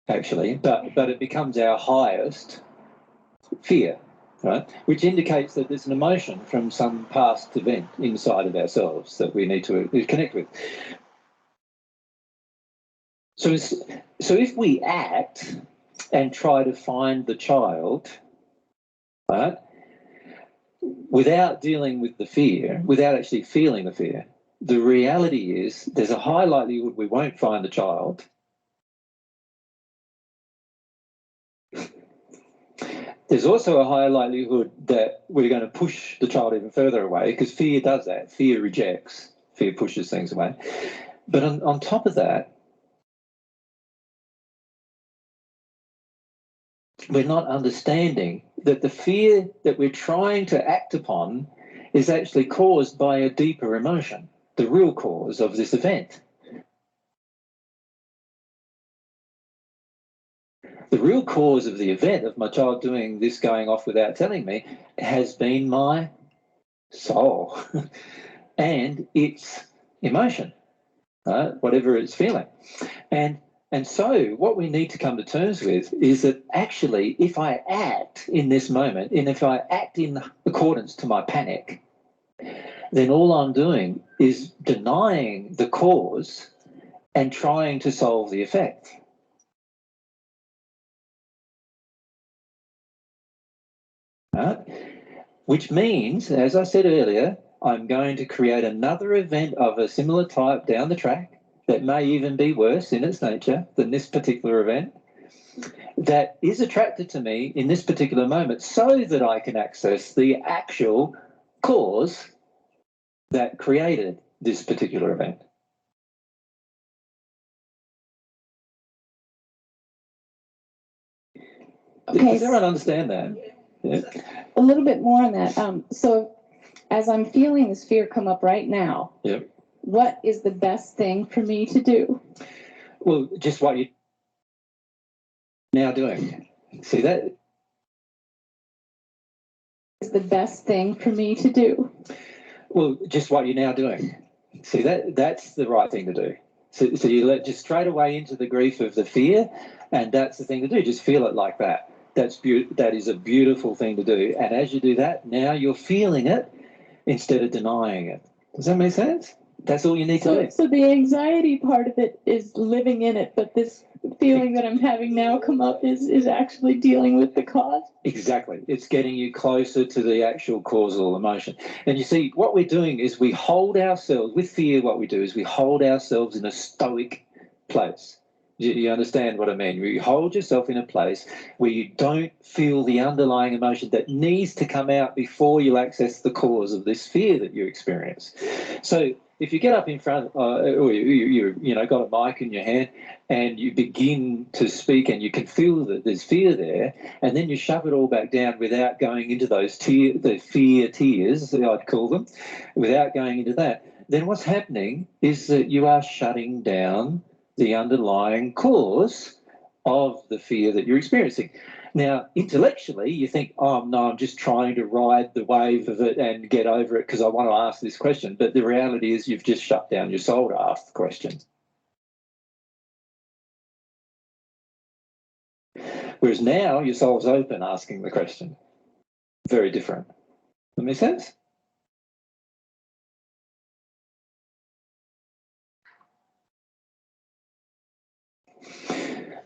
Actually, but it becomes our highest fear, right? Which indicates that there's an emotion from some past event inside of ourselves that we need to connect with. So if we act and try to find the child, right, without dealing with the fear, without actually feeling the fear, the reality is there's a high likelihood we won't find the child. There's also a high likelihood that we're going to push the child even further away, because fear does that. Fear rejects. Fear pushes things away. But on top of that, we're not understanding that the fear that we're trying to act upon is actually caused by a deeper emotion, the real cause of this event. The real cause of the event of my child doing this, going off without telling me, has been my soul and its emotion, right? Whatever it's feeling. And so what we need to come to terms with is that actually, if I act in this moment, and if I act in accordance to my panic, then all I'm doing is denying the cause and trying to solve the effect. Right? Which means, as I said earlier, I'm going to create another event of a similar type down the track, that may even be worse in its nature than this particular event, that is attracted to me in this particular moment so that I can access the actual cause that created this particular event. Okay. Does everyone understand that? Yeah. A little bit more on that. So as I'm feeling this fear come up right now, Yep. What is the best thing for me to do? Well, just what you're now doing. See that? Is the best thing for me to do? Well, just what you're now doing. See that? That's the right thing to do. So you let just straight away into the grief of the fear, and that's the thing to do. Just feel it like that. That is a beautiful thing to do. And as you do that, now you're feeling it instead of denying it. Does that make sense? That's all you need to do. So the anxiety part of it is living in it, but this feeling that I'm having now come up is actually dealing with the cause? Exactly. It's getting you closer to the actual causal emotion. And you see, what we're doing is we hold ourselves, with fear, what we do is we hold ourselves in a stoic place. You understand what I mean? You hold yourself in a place where you don't feel the underlying emotion that needs to come out before you access the cause of this fear that you experience. So if you get up in front, or you got a mic in your hand and you begin to speak and you can feel that there's fear there, and then you shove it all back down without going into those the fear tears, I'd call them, without going into that, then what's happening is that you are shutting down the underlying cause of the fear that you're experiencing. Now, intellectually, you think, oh, no, I'm just trying to ride the wave of it and get over it because I want to ask this question. But the reality is you've just shut down your soul to ask the question. Whereas now your soul's open asking the question. Very different. Does that make sense?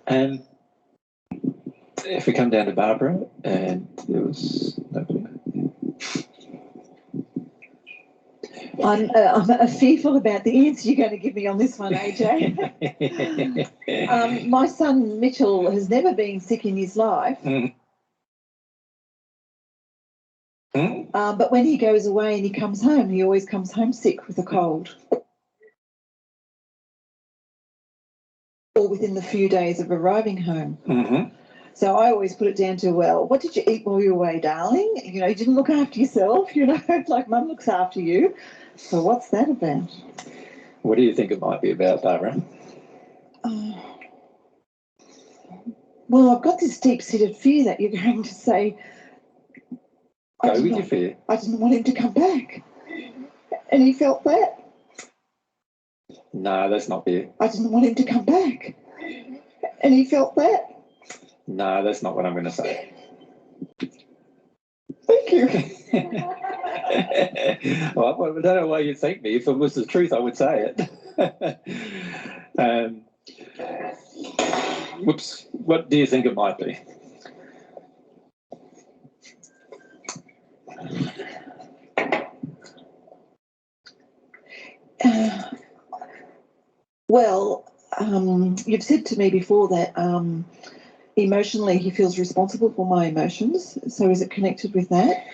And if we come down to Barbara, and there was nobody. I'm fearful about the answer you're going to give me on this one, AJ. My son Mitchell has never been sick in his life. But when he goes away and he comes home, he always comes home sick with a cold. Or within the few days of arriving home. So I always put it down to, well, what did you eat while you were away, darling? You know, you didn't look after yourself, you know, like Mum looks after you. So what's that about? What do you think it might be about, Barbara? Well, I've got this deep-seated fear that you're going to say... Go with your fear. I didn't want him to come back. And he felt that. No, that's not fear. I didn't want him to come back. And he felt that. No, that's not what I'm going to say. Thank you. Well, I don't know why you thank me. If it was the truth, I would say it. Whoops. What do you think it might be? Well, you've said to me before that emotionally he feels responsible for my emotions. So is it connected with that?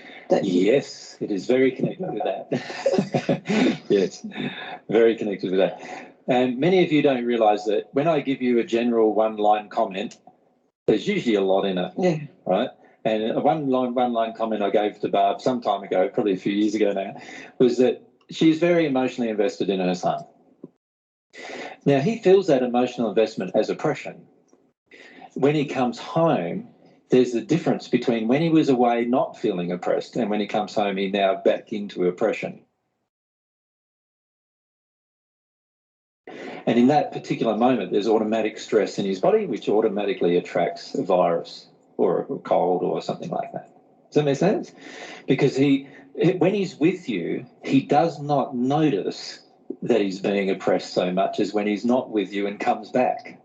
Yes, it is very connected with that. Yes, very connected with that. And many of you don't realise that when I give you a general one-line comment, there's usually a lot in it, yeah. Right? And a one-line comment I gave to Barb some time ago, probably a few years ago now, was that she's very emotionally invested in her son. Now, he feels that emotional investment as oppression. When he comes home, there's a difference between when he was away not feeling oppressed and when he comes home, he's now back into oppression. And in that particular moment, there's automatic stress in his body, which automatically attracts a virus or a cold or something like that. Does that make sense? Because when he's with you, he does not notice that he's being oppressed so much as when he's not with you and comes back.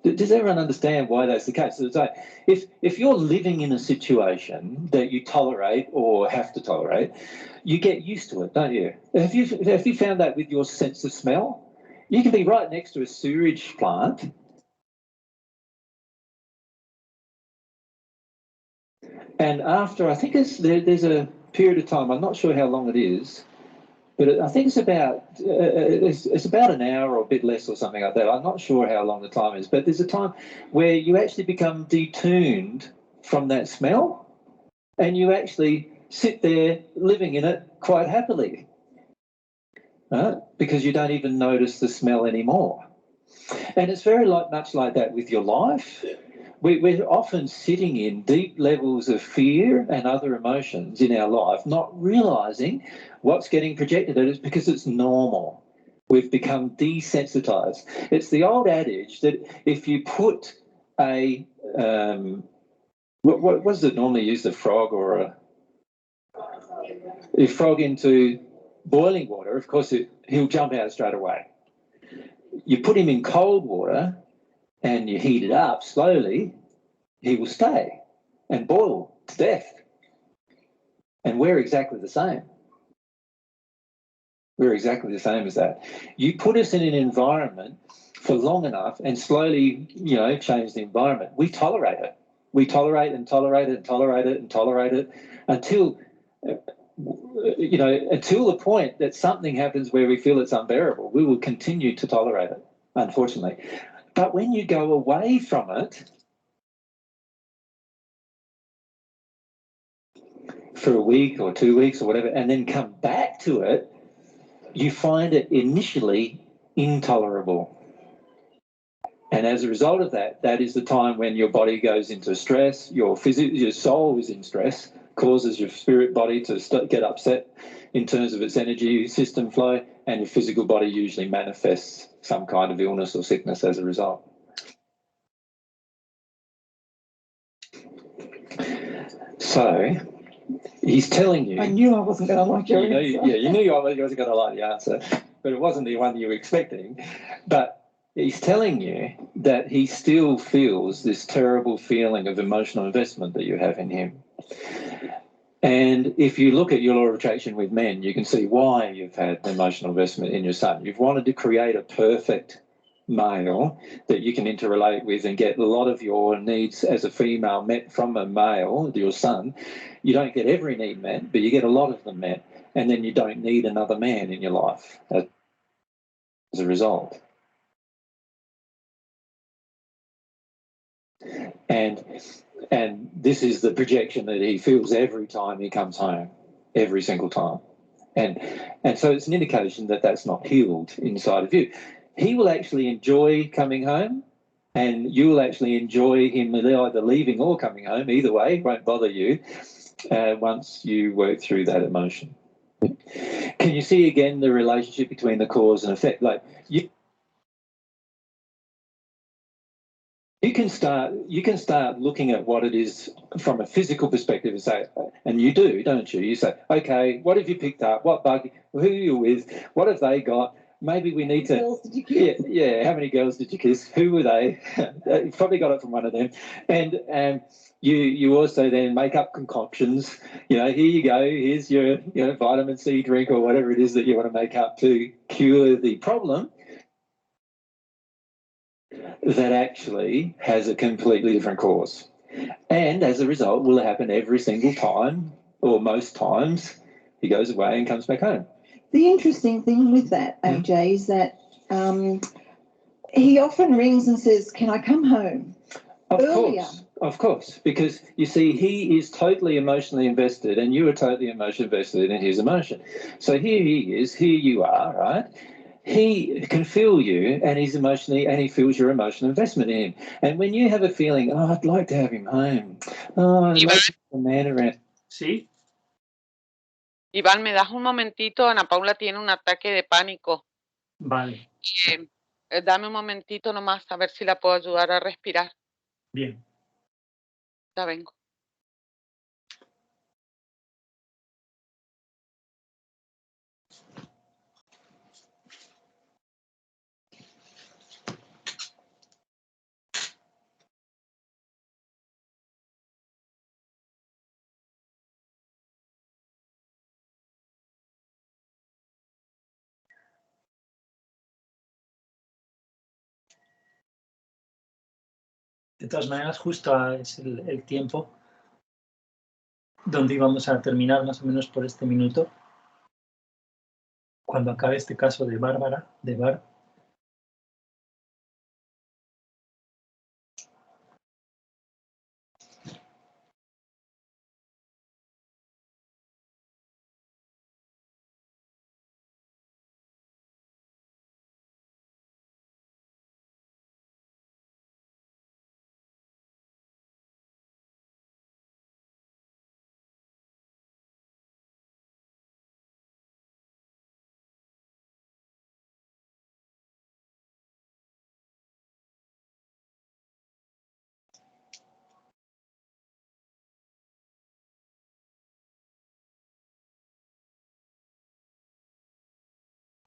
Does everyone understand why that's the case? So if you're living in a situation that you tolerate or have to tolerate, you get used to it, don't you? Have you found that with your sense of smell? You can be right next to a sewage plant and after, I think there's a period of time, I'm not sure how long it is, but I think it's about an hour or a bit less or something like that. I'm not sure how long the time is, but there's a time where you actually become detuned from that smell and you actually sit there living in it quite happily, right? Because you don't even notice the smell anymore. And it's very much like that with your life. We're often sitting in deep levels of fear and other emotions in our life, not realising what's getting projected at us because it's normal. We've become desensitized. It's the old adage that if you put a, what does it normally use, a frog or a frog into boiling water, of course he'll jump out straight away. You put him in cold water and you heat it up slowly, he will stay and boil to death. And we're exactly the same. We're exactly the same as that. You put us in an environment for long enough and slowly, change the environment. We tolerate it. We tolerate and tolerate it and tolerate it and tolerate it until, until the point that something happens where we feel it's unbearable. We will continue to tolerate it, unfortunately. But when you go away from it for a week or 2 weeks or whatever, and then come back to it, you find it initially intolerable. And as a result of that, that is the time when your body goes into stress, your soul is in stress, causes your spirit body to get upset in terms of its energy system flow, and your physical body usually manifests some kind of illness or sickness as a result. So he's telling you... I knew I wasn't going to like your answer. You knew you wasn't going to like the answer, but it wasn't the one you were expecting. But he's telling you that he still feels this terrible feeling of emotional investment that you have in him. And if you look at your law of attraction with men, you can see why you've had emotional investment in your son. You've wanted to create a perfect male that you can interrelate with and get a lot of your needs as a female met from a male, your son. You don't get every need met, but you get a lot of them met, and then you don't need another man in your life as a result. And this is the projection that he feels every time he comes home, every single time. And so it's an indication that that's not healed inside of you. He will actually enjoy coming home, and you will actually enjoy him either leaving or coming home. Either way, it won't bother you once you work through that emotion. Can you see again the relationship between the cause and effect? Like you can start looking at what it is from a physical perspective and say, and you do, don't you? You say, okay, what have you picked up? What bug? Who are you with? What have they got? Maybe we need to... Girls did you kiss? Yeah. How many girls did you kiss? Who were they? You probably got it from one of them. And you also then make up concoctions. Here you go. Here's your vitamin C drink or whatever it is that you want to make up to cure the problem. That actually has a completely different cause. And as a result, will happen every single time, or most times, he goes away and comes back home. The interesting thing with that, AJ, is that he often rings and says, can I come home earlier? Of course, because you see, he is totally emotionally invested and you are totally emotionally invested in his emotion. So here he is, here you are, right? He can feel you and he feels your emotional investment in him. And when you have a feeling, oh, I'd like to have him home. Oh, I'd like to have a man around. ¿Sí? Iván, ¿me das un momentito? Ana Paula tiene un ataque de pánico. Vale. Dame un momentito nomás a ver si la puedo ayudar a respirar. Bien. Ya vengo. De todas maneras, justo es el tiempo donde íbamos a terminar más o menos por este minuto, cuando acabe este caso de Bárbara, de Bar.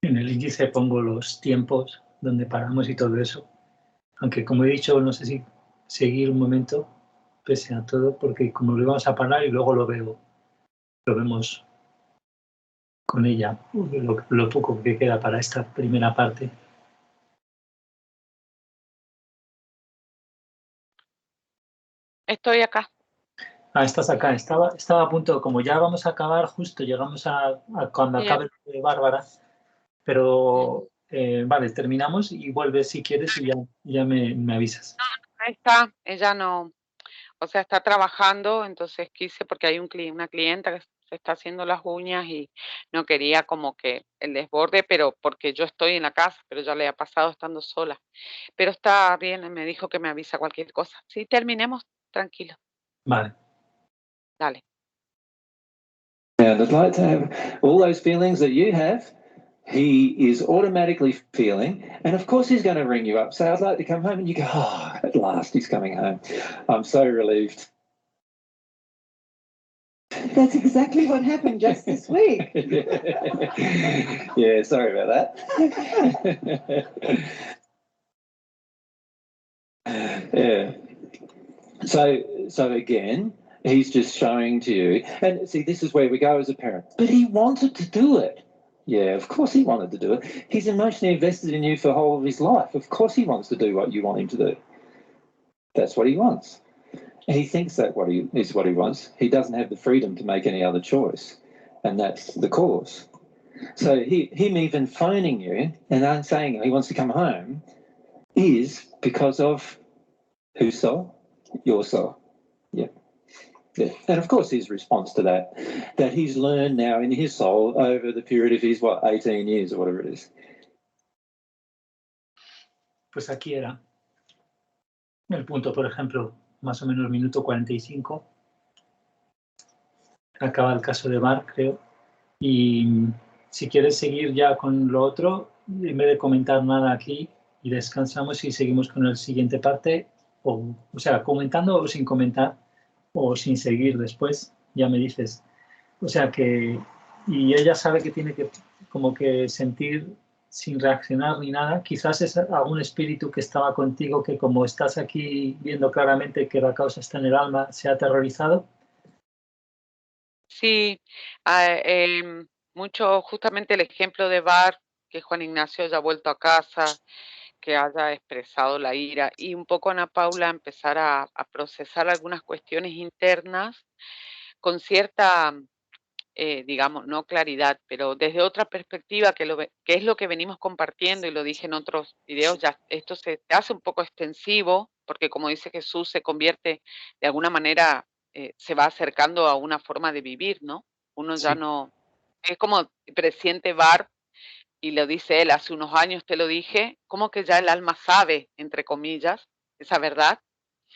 En el índice pongo los tiempos donde paramos y todo eso. Aunque, como he dicho, no sé si seguir un momento, pese a todo, porque como lo íbamos a parar y luego lo vemos con ella, lo poco que queda para esta primera parte. Estoy acá. Ah, estás acá. Estaba a punto, como ya vamos a acabar, justo llegamos a cuando Bien. acabe de Bárbara, pero vale, terminamos y vuelves si quieres y ya me avisas. Ahí está, ella no, o sea, está trabajando, entonces quise, porque hay una clienta que se está haciendo las uñas y no quería como que el desborde, pero porque yo estoy en la casa, pero ya le ha pasado estando sola. Pero está bien, me dijo que me avisa cualquier cosa. Sí, terminemos, tranquilo, Vale. dale. And I'd like to have all those feelings that you have, he is automatically feeling, and of course he's going to ring you up. So I'd like to come home, and you go, oh, at last he's coming home. I'm so relieved. That's exactly what happened just this week. Yeah, sorry about that. Yeah. So again, he's just showing to you, and see, this is where we go as a parent. But he wanted to do it. Yeah, of course he wanted to do it. He's emotionally invested in you for the whole of his life. Of course he wants to do what you want him to do. That's what he wants. He thinks that is what he wants. He doesn't have the freedom to make any other choice, and that's the cause. So him even phoning you and saying he wants to come home is because of whose soul? Your soul. Yeah. Yeah. And of course his response to that he's learned now in his soul over the period of his, 18 years or whatever it is. Pues aquí era el punto, por ejemplo, más o menos el minuto 45. Acaba el caso de Bar, creo. Y si quieres seguir ya con lo otro, en vez de comentar nada aquí, y descansamos y seguimos con la siguiente parte, o sea, comentando o sin comentar, o sin seguir después, ya me dices. O sea que, y ella sabe que tiene que como que sentir sin reaccionar ni nada. Quizás es algún espíritu que estaba contigo que, como estás aquí viendo claramente que la causa está en el alma, se ha aterrorizado. Sí, mucho justamente el ejemplo de Bar, que Juan Ignacio haya vuelto a casa, que haya expresado la ira, y un poco Ana Paula empezar a procesar algunas cuestiones internas con cierta, digamos, no claridad, pero desde otra perspectiva, que es lo que venimos compartiendo, y lo dije en otros videos, ya esto se hace un poco extensivo, porque como dice Jesús, se convierte de alguna manera, se va acercando a una forma de vivir, ¿no? Uno ya Sí. no, es como presiente Bar, y lo dice él, hace unos años te lo dije, como que ya el alma sabe, entre comillas, esa verdad.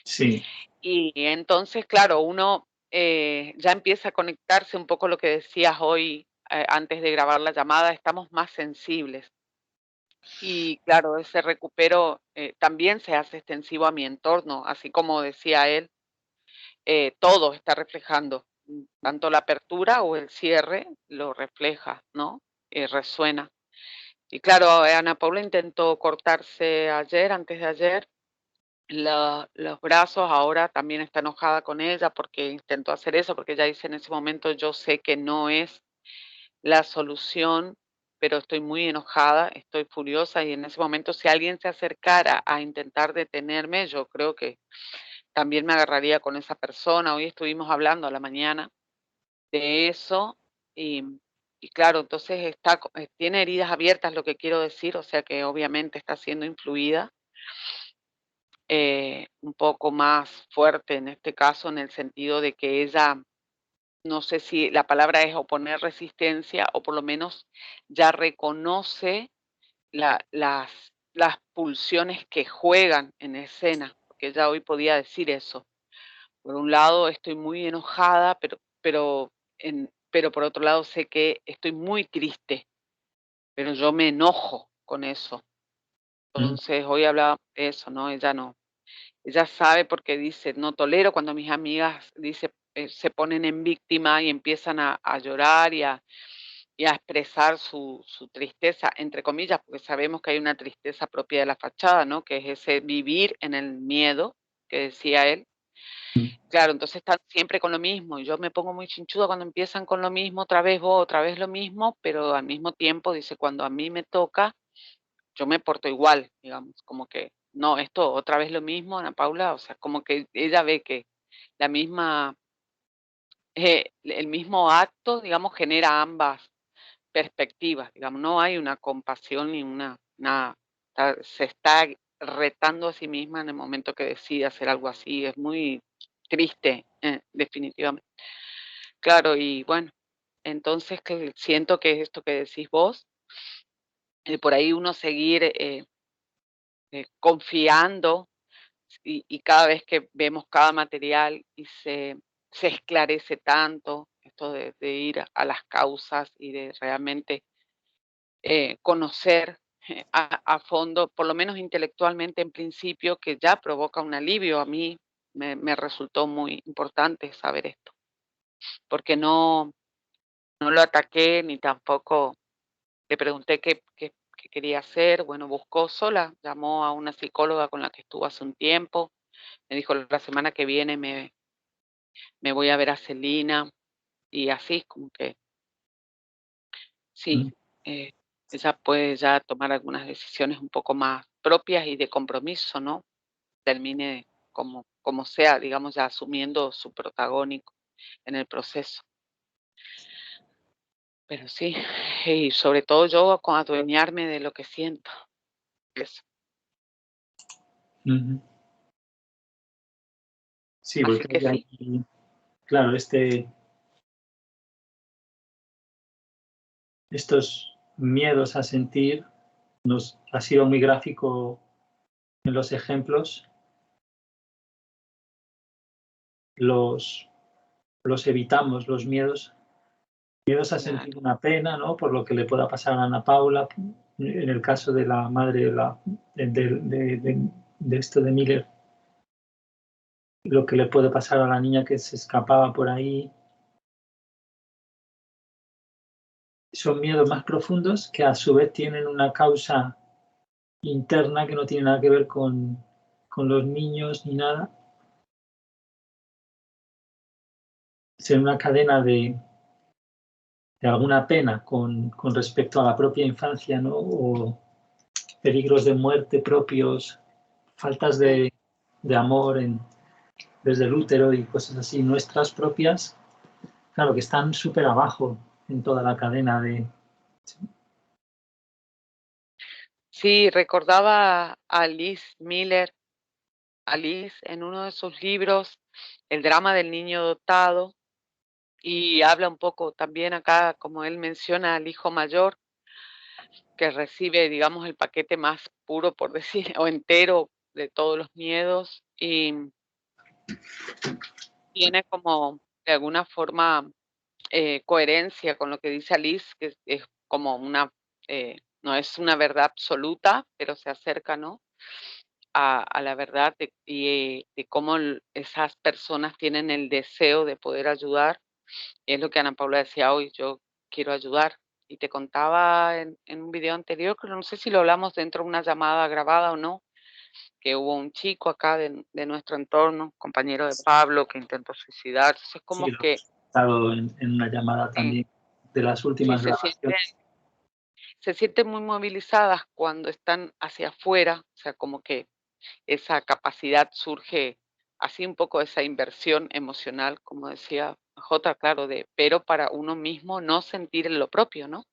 Sí. Y entonces, claro, uno ya empieza a conectarse un poco lo que decías hoy, antes de grabar la llamada, estamos más sensibles. Y claro, ese recupero también se hace extensivo a mi entorno, así como decía él, todo está reflejando, tanto la apertura o el cierre lo refleja, ¿no? Resuena. Y claro, Ana Paula intentó cortarse ayer, antes de ayer, los brazos. Ahora también está enojada con ella porque intentó hacer eso, porque ella dice en ese momento, yo sé que no es la solución, pero estoy muy enojada, estoy furiosa, y en ese momento si alguien se acercara a intentar detenerme, yo creo que también me agarraría con esa persona. Hoy estuvimos hablando a la mañana de eso, y, y claro, entonces tiene heridas abiertas, lo que quiero decir, o sea que obviamente está siendo influida un poco más fuerte en este caso, en el sentido de que ella, no sé si la palabra es oponer resistencia, o por lo menos ya reconoce las pulsiones que juegan en escena, porque ella hoy podía decir eso. Por un lado estoy muy enojada, pero por otro lado sé que estoy muy triste, pero yo me enojo con eso. Entonces hoy hablaba de eso, ¿no? Ella sabe, porque dice, no tolero cuando mis amigas, dice, se ponen en víctima y empiezan a llorar y a expresar su tristeza, entre comillas, porque sabemos que hay una tristeza propia de la fachada, ¿no? Que es ese vivir en el miedo, que decía él. Claro, entonces están siempre con lo mismo, y yo me pongo muy chinchuda cuando empiezan con lo mismo, otra vez vos, otra vez lo mismo, pero al mismo tiempo, dice, cuando a mí me toca, yo me porto igual, digamos, como que, no, esto otra vez lo mismo, Ana Paula, o sea, como que ella ve que la misma, el mismo acto, digamos, genera ambas perspectivas, digamos, no hay una compasión ni nada, se está retando a sí misma en el momento que decide hacer algo así, es muy triste, definitivamente. Claro, y bueno, entonces que siento que es esto que decís vos, por ahí uno seguir confiando, y cada vez que vemos cada material y se esclarece tanto, esto de ir a las causas y de realmente conocer a fondo, por lo menos intelectualmente en principio, que ya provoca un alivio. A mí me resultó muy importante saber esto, porque no lo ataqué ni tampoco le pregunté qué quería hacer. Bueno, buscó sola, llamó a una psicóloga con la que estuvo hace un tiempo, me dijo la semana que viene me voy a ver a Celina, y así como que sí, ella puede ya tomar algunas decisiones un poco más propias y de compromiso, ¿no? Termine como sea, digamos, ya asumiendo su protagónico en el proceso. Pero sí, y sobre todo yo con adueñarme de lo que siento. Eso. Sí, Así porque que sí. aquí, claro, estos miedos a sentir ha sido muy gráfico en los ejemplos. Los evitamos, los miedos a sentir una pena, ¿no? Por lo que le pueda pasar a Ana Paula, en el caso de la madre de esto de Miller, lo que le puede pasar a la niña que se escapaba por ahí. Son miedos más profundos que a su vez tienen una causa interna que no tiene nada que ver con los niños ni nada. Es una cadena de alguna pena con respecto a la propia infancia, ¿no? O peligros de muerte propios, faltas de amor desde el útero y cosas así, nuestras propias, claro, que están súper abajo en toda la cadena de... Sí, recordaba a Liz Miller, en uno de sus libros, El drama del niño dotado, y habla un poco también acá, como él menciona, al hijo mayor, que recibe, digamos, el paquete más puro, por decir, o entero de todos los miedos, y tiene como, de alguna forma, coherencia con lo que dice Alice, que es como no es una verdad absoluta, pero se acerca, ¿no? A la verdad de cómo esas personas tienen el deseo de poder ayudar. Es lo que Ana Paula decía hoy, yo quiero ayudar. Y te contaba en un video anterior, que no sé si lo hablamos dentro de una llamada grabada o no, que hubo un chico acá de nuestro entorno, compañero de Pablo, que intentó suicidarse. Es Sí, como lo he que estado en una llamada sí, también de las sí últimas se siente, grabaciones. se sienten muy movilizadas cuando están hacia afuera, o sea, como que esa capacidad surge así un poco esa inversión emocional, como decía J, claro, pero para uno mismo no sentir lo propio, ¿no?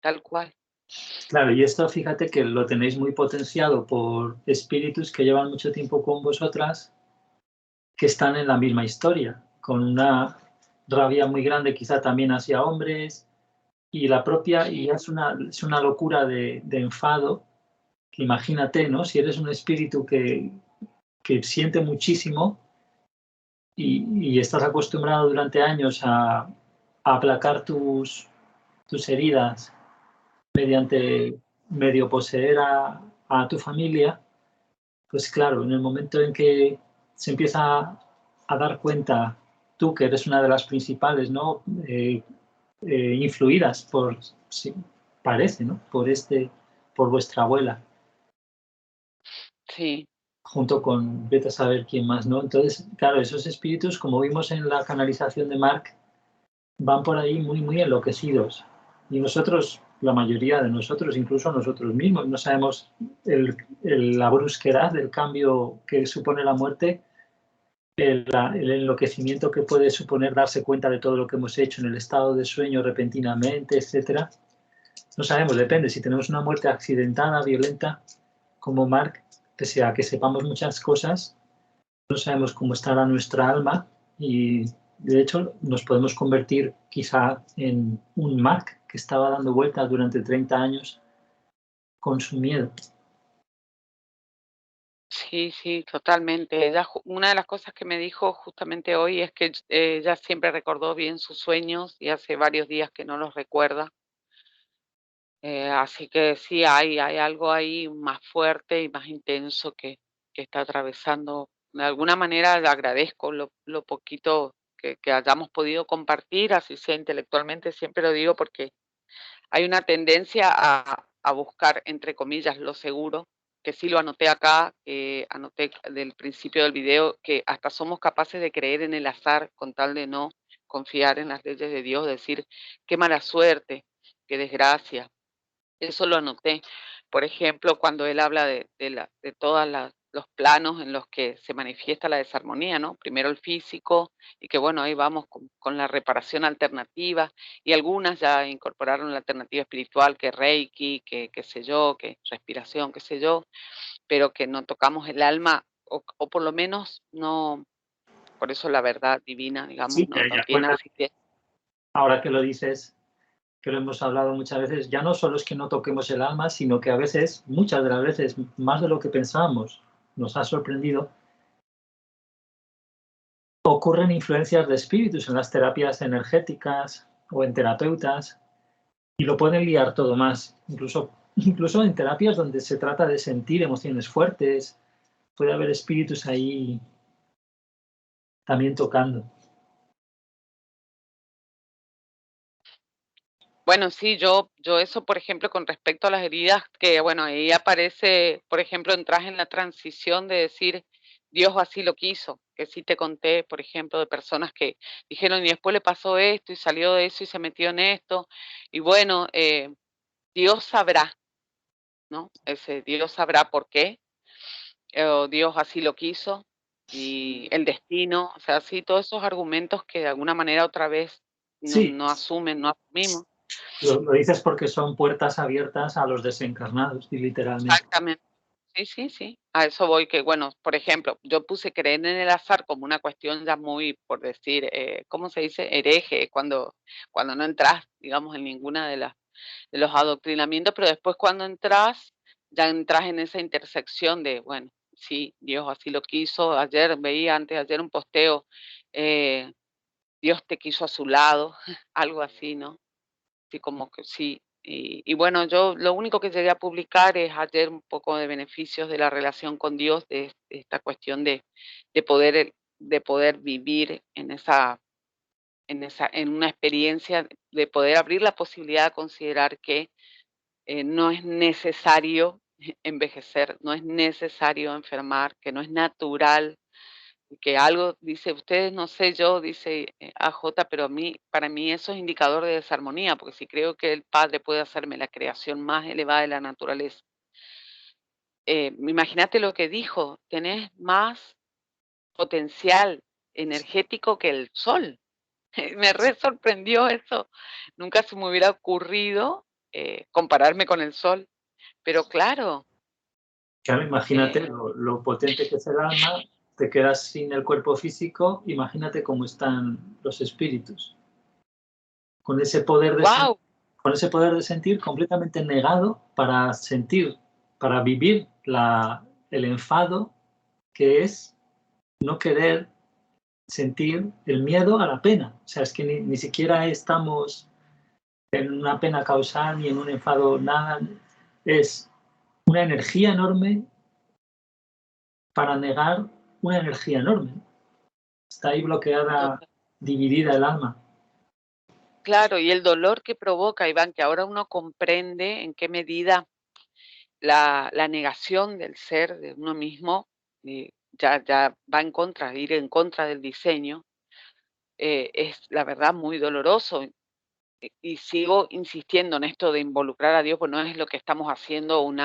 Tal cual. Claro, y esto fíjate que lo tenéis muy potenciado por espíritus que llevan mucho tiempo con vosotras, que están en la misma historia, con una rabia muy grande quizá también hacia hombres, y la propia, Sí. y es una locura de enfado, que imagínate, ¿no? Si eres un espíritu que siente muchísimo y estás acostumbrado durante años a aplacar tus heridas mediante medio poseer a tu familia, pues claro, en el momento en que se empieza a dar cuenta tú, que eres una de las principales, ¿no? Influidas por, sí, parece, ¿no? Por vuestra abuela, Sí. junto con vete a saber quién más, ¿no? Entonces, claro, esos espíritus, como vimos en la canalización de Mark, van por ahí muy, muy enloquecidos. Y nosotros, la mayoría de nosotros, incluso nosotros mismos, no sabemos la brusquedad del cambio que supone la muerte, el enloquecimiento que puede suponer darse cuenta de todo lo que hemos hecho en el estado de sueño repentinamente, etcétera. No sabemos, depende. Si tenemos una muerte accidentada, violenta, como Mark, pese a que sepamos muchas cosas, no sabemos cómo estará nuestra alma y, de hecho, nos podemos convertir quizá en un Mark que estaba dando vueltas durante 30 años con su miedo. Sí, sí, totalmente. Una de las cosas que me dijo justamente hoy es que ella siempre recordó bien sus sueños y hace varios días que no los recuerda. Así que sí, hay algo ahí más fuerte y más intenso que está atravesando. De alguna manera le agradezco lo poquito que hayamos podido compartir, así sea intelectualmente, siempre lo digo porque hay una tendencia a buscar, entre comillas, lo seguro, que sí lo anoté acá, anoté del principio del video, que hasta somos capaces de creer en el azar con tal de no confiar en las leyes de Dios, decir, qué mala suerte, qué desgracia. Eso lo anoté. Por ejemplo, cuando él habla de todos los planos en los que se manifiesta la desarmonía, ¿no? Primero el físico, y que bueno, ahí vamos con la reparación alternativa, y algunas ya incorporaron la alternativa espiritual, que Reiki, que qué sé yo, que respiración, qué sé yo, pero que no tocamos el alma, o por lo menos no, por eso la verdad divina, digamos, Sí, no ya tiene así que... ahora que lo dices, que lo hemos hablado muchas veces, ya no solo es que no toquemos el alma, sino que a veces, muchas de las veces, más de lo que pensábamos, nos ha sorprendido, ocurren influencias de espíritus en las terapias energéticas o en terapeutas y lo pueden liar todo más. Incluso en terapias donde se trata de sentir emociones fuertes, puede haber espíritus ahí también tocando. Bueno, sí, yo eso, por ejemplo, con respecto a las heridas, que bueno, ahí aparece, por ejemplo, entras en la transición de decir, Dios así lo quiso, que sí te conté, por ejemplo, de personas que dijeron, y después le pasó esto, y salió de eso, y se metió en esto, y bueno, Dios sabrá, ¿no? Ese Dios sabrá por qué, o Dios así lo quiso, y el destino, o sea, sí, todos esos argumentos que de alguna manera otra vez Sí, no asumen, no asumimos. lo dices porque son puertas abiertas a los desencarnados, y literalmente. Exactamente. Sí, sí, sí. A eso voy, que bueno, por ejemplo, yo puse creer en el azar como una cuestión ya muy, por decir, ¿cómo se dice? Hereje, cuando no entras, digamos, en ninguna de los adoctrinamientos, pero después cuando entras, ya entras en esa intersección de, bueno, sí, Dios así lo quiso. Ayer veía, antes de ayer, un posteo, eh, Dios te quiso a su lado, algo así, ¿no? Sí, como que sí. Y bueno, yo lo único que llegué a publicar es ayer un poco de beneficios de la relación con Dios, de esta cuestión de poder vivir en una experiencia, de poder abrir la posibilidad de considerar que no es necesario envejecer, no es necesario enfermar, que no es natural que algo, dice, ustedes no sé yo, dice AJ, pero para mí eso es indicador de desarmonía, porque si creo que el Padre puede hacerme la creación más elevada de la naturaleza, imagínate lo que dijo, tenés más potencial energético que el Sol. Me re sorprendió eso. Nunca se me hubiera ocurrido compararme con el Sol, pero claro. Claro, imagínate lo potente que es el alma, te quedas sin el cuerpo físico, imagínate cómo están los espíritus. Con ese poder de sentir completamente negado para sentir, para vivir el enfado que es no querer sentir el miedo a la pena. O sea, es que ni siquiera estamos en una pena causal ni en un enfado, nada. Es una energía enorme para negar una energía enorme. Está ahí bloqueada, dividida el alma. Claro, y el dolor que provoca, Iván, que ahora uno comprende en qué medida la negación del ser, de uno mismo, ya va en contra, ir en contra del diseño, es la verdad muy doloroso. Y sigo insistiendo en esto de involucrar a Dios, pues no es lo que estamos haciendo un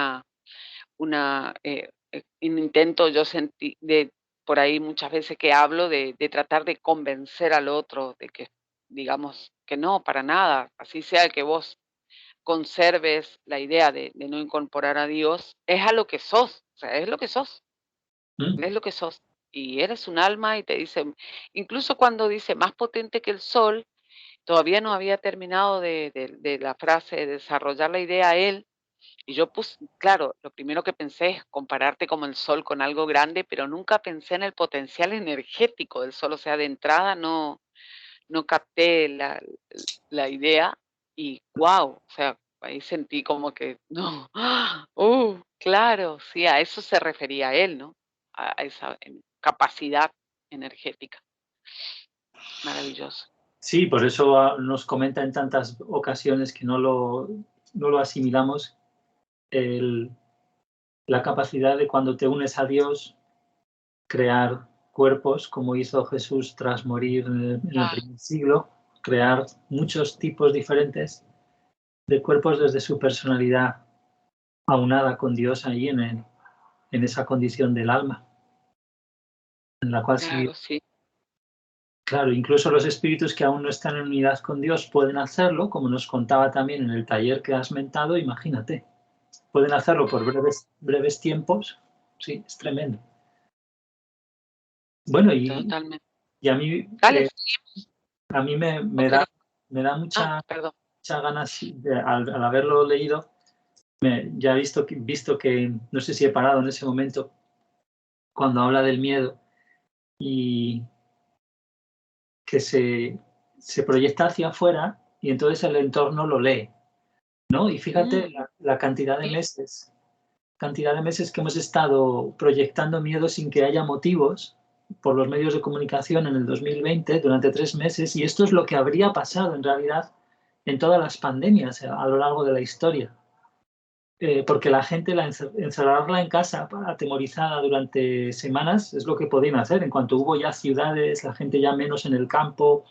intento, yo sentí, por ahí muchas veces que hablo de tratar de convencer al otro de que, digamos, que no, para nada, así sea que vos conserves la idea de no incorporar a Dios, es a lo que sos, o sea, es lo que sos, es lo que sos. Y eres un alma y te dice, incluso cuando dice más potente que el sol, todavía no había terminado de la frase, de desarrollar la idea a él, y yo claro, lo primero que pensé es compararte como el sol con algo grande, pero nunca pensé en el potencial energético del sol, o sea, de entrada no capté la idea y wow, o sea, ahí sentí como que, no, claro, sí, a eso se refería él, ¿no? A esa capacidad energética. Maravilloso. Sí, por eso nos comenta en tantas ocasiones que no lo asimilamos, la capacidad de cuando te unes a Dios, crear cuerpos, como hizo Jesús tras morir en el primer siglo, crear muchos tipos diferentes de cuerpos desde su personalidad aunada con Dios ahí en esa condición del alma, en la cual sí. Claro, incluso los espíritus que aún no están en unidad con Dios pueden hacerlo, como nos contaba también en el taller que has mentado, imagínate. Pueden hacerlo por breves tiempos. Sí, es tremendo. Bueno, y a mí, a mí me da mucha ganas, al haberlo leído, ya he visto que, no sé si he parado en ese momento, cuando habla del miedo, y que se proyecta hacia afuera y entonces el entorno lo lee, ¿no? Y fíjate la cantidad de meses que hemos estado proyectando miedo sin que haya motivos por los medios de comunicación en el 2020 durante 3 meses, y esto es lo que habría pasado en realidad en todas las pandemias a lo largo de la historia. Porque la gente encerrarla en casa atemorizada durante semanas es lo que podían hacer. En cuanto hubo ya ciudades, la gente ya menos en el campo,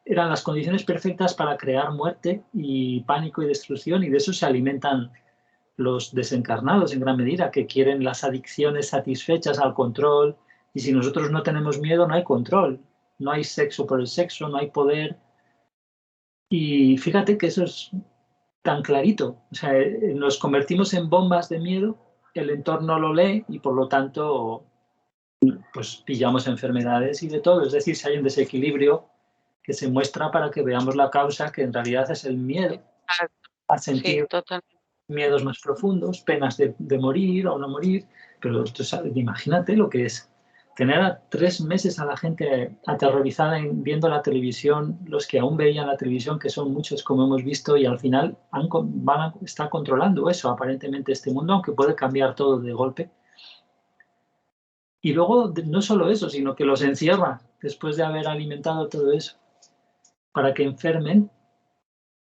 eran las condiciones perfectas para crear muerte y pánico y destrucción, y de eso se alimentan los desencarnados en gran medida, que quieren las adicciones satisfechas al control, y si nosotros no tenemos miedo no hay control, no hay sexo por el sexo, no hay poder. Y fíjate que eso es tan clarito, o sea, nos convertimos en bombas de miedo, el entorno lo lee y por lo tanto pues pillamos enfermedades y de todo, es decir, si hay un desequilibrio que se muestra para que veamos la causa, que en realidad es el miedo a sentir miedos más profundos, penas de morir o no morir, pero tú sabes, imagínate lo que es tener a 3 meses a la gente aterrorizada viendo la televisión, los que aún veían la televisión, que son muchos como hemos visto, y al final está controlando eso aparentemente este mundo, aunque puede cambiar todo de golpe. Y luego no solo eso, sino que los encierra después de haber alimentado todo eso para que enfermen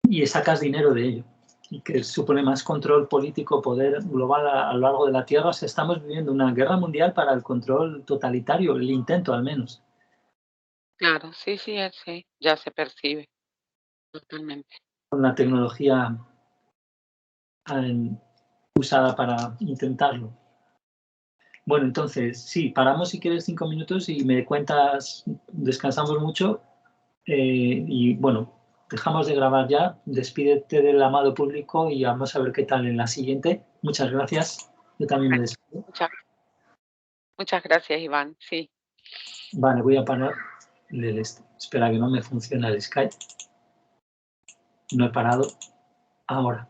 y sacas dinero de ello. y que supone más control político, poder global a lo largo de la Tierra, estamos viviendo una guerra mundial para el control totalitario, el intento al menos. Claro, sí, sí, sí, ya se percibe totalmente. Con la tecnología usada para intentarlo. Bueno, entonces, sí, paramos si quieres 5 minutos y me cuentas, descansamos mucho y bueno, dejamos de grabar ya, despídete del amado público y vamos a ver qué tal en la siguiente. Muchas gracias, yo también me despido. Muchas gracias, Iván, sí. Vale, voy a parar espera que no me funciona el Skype. No he parado ahora.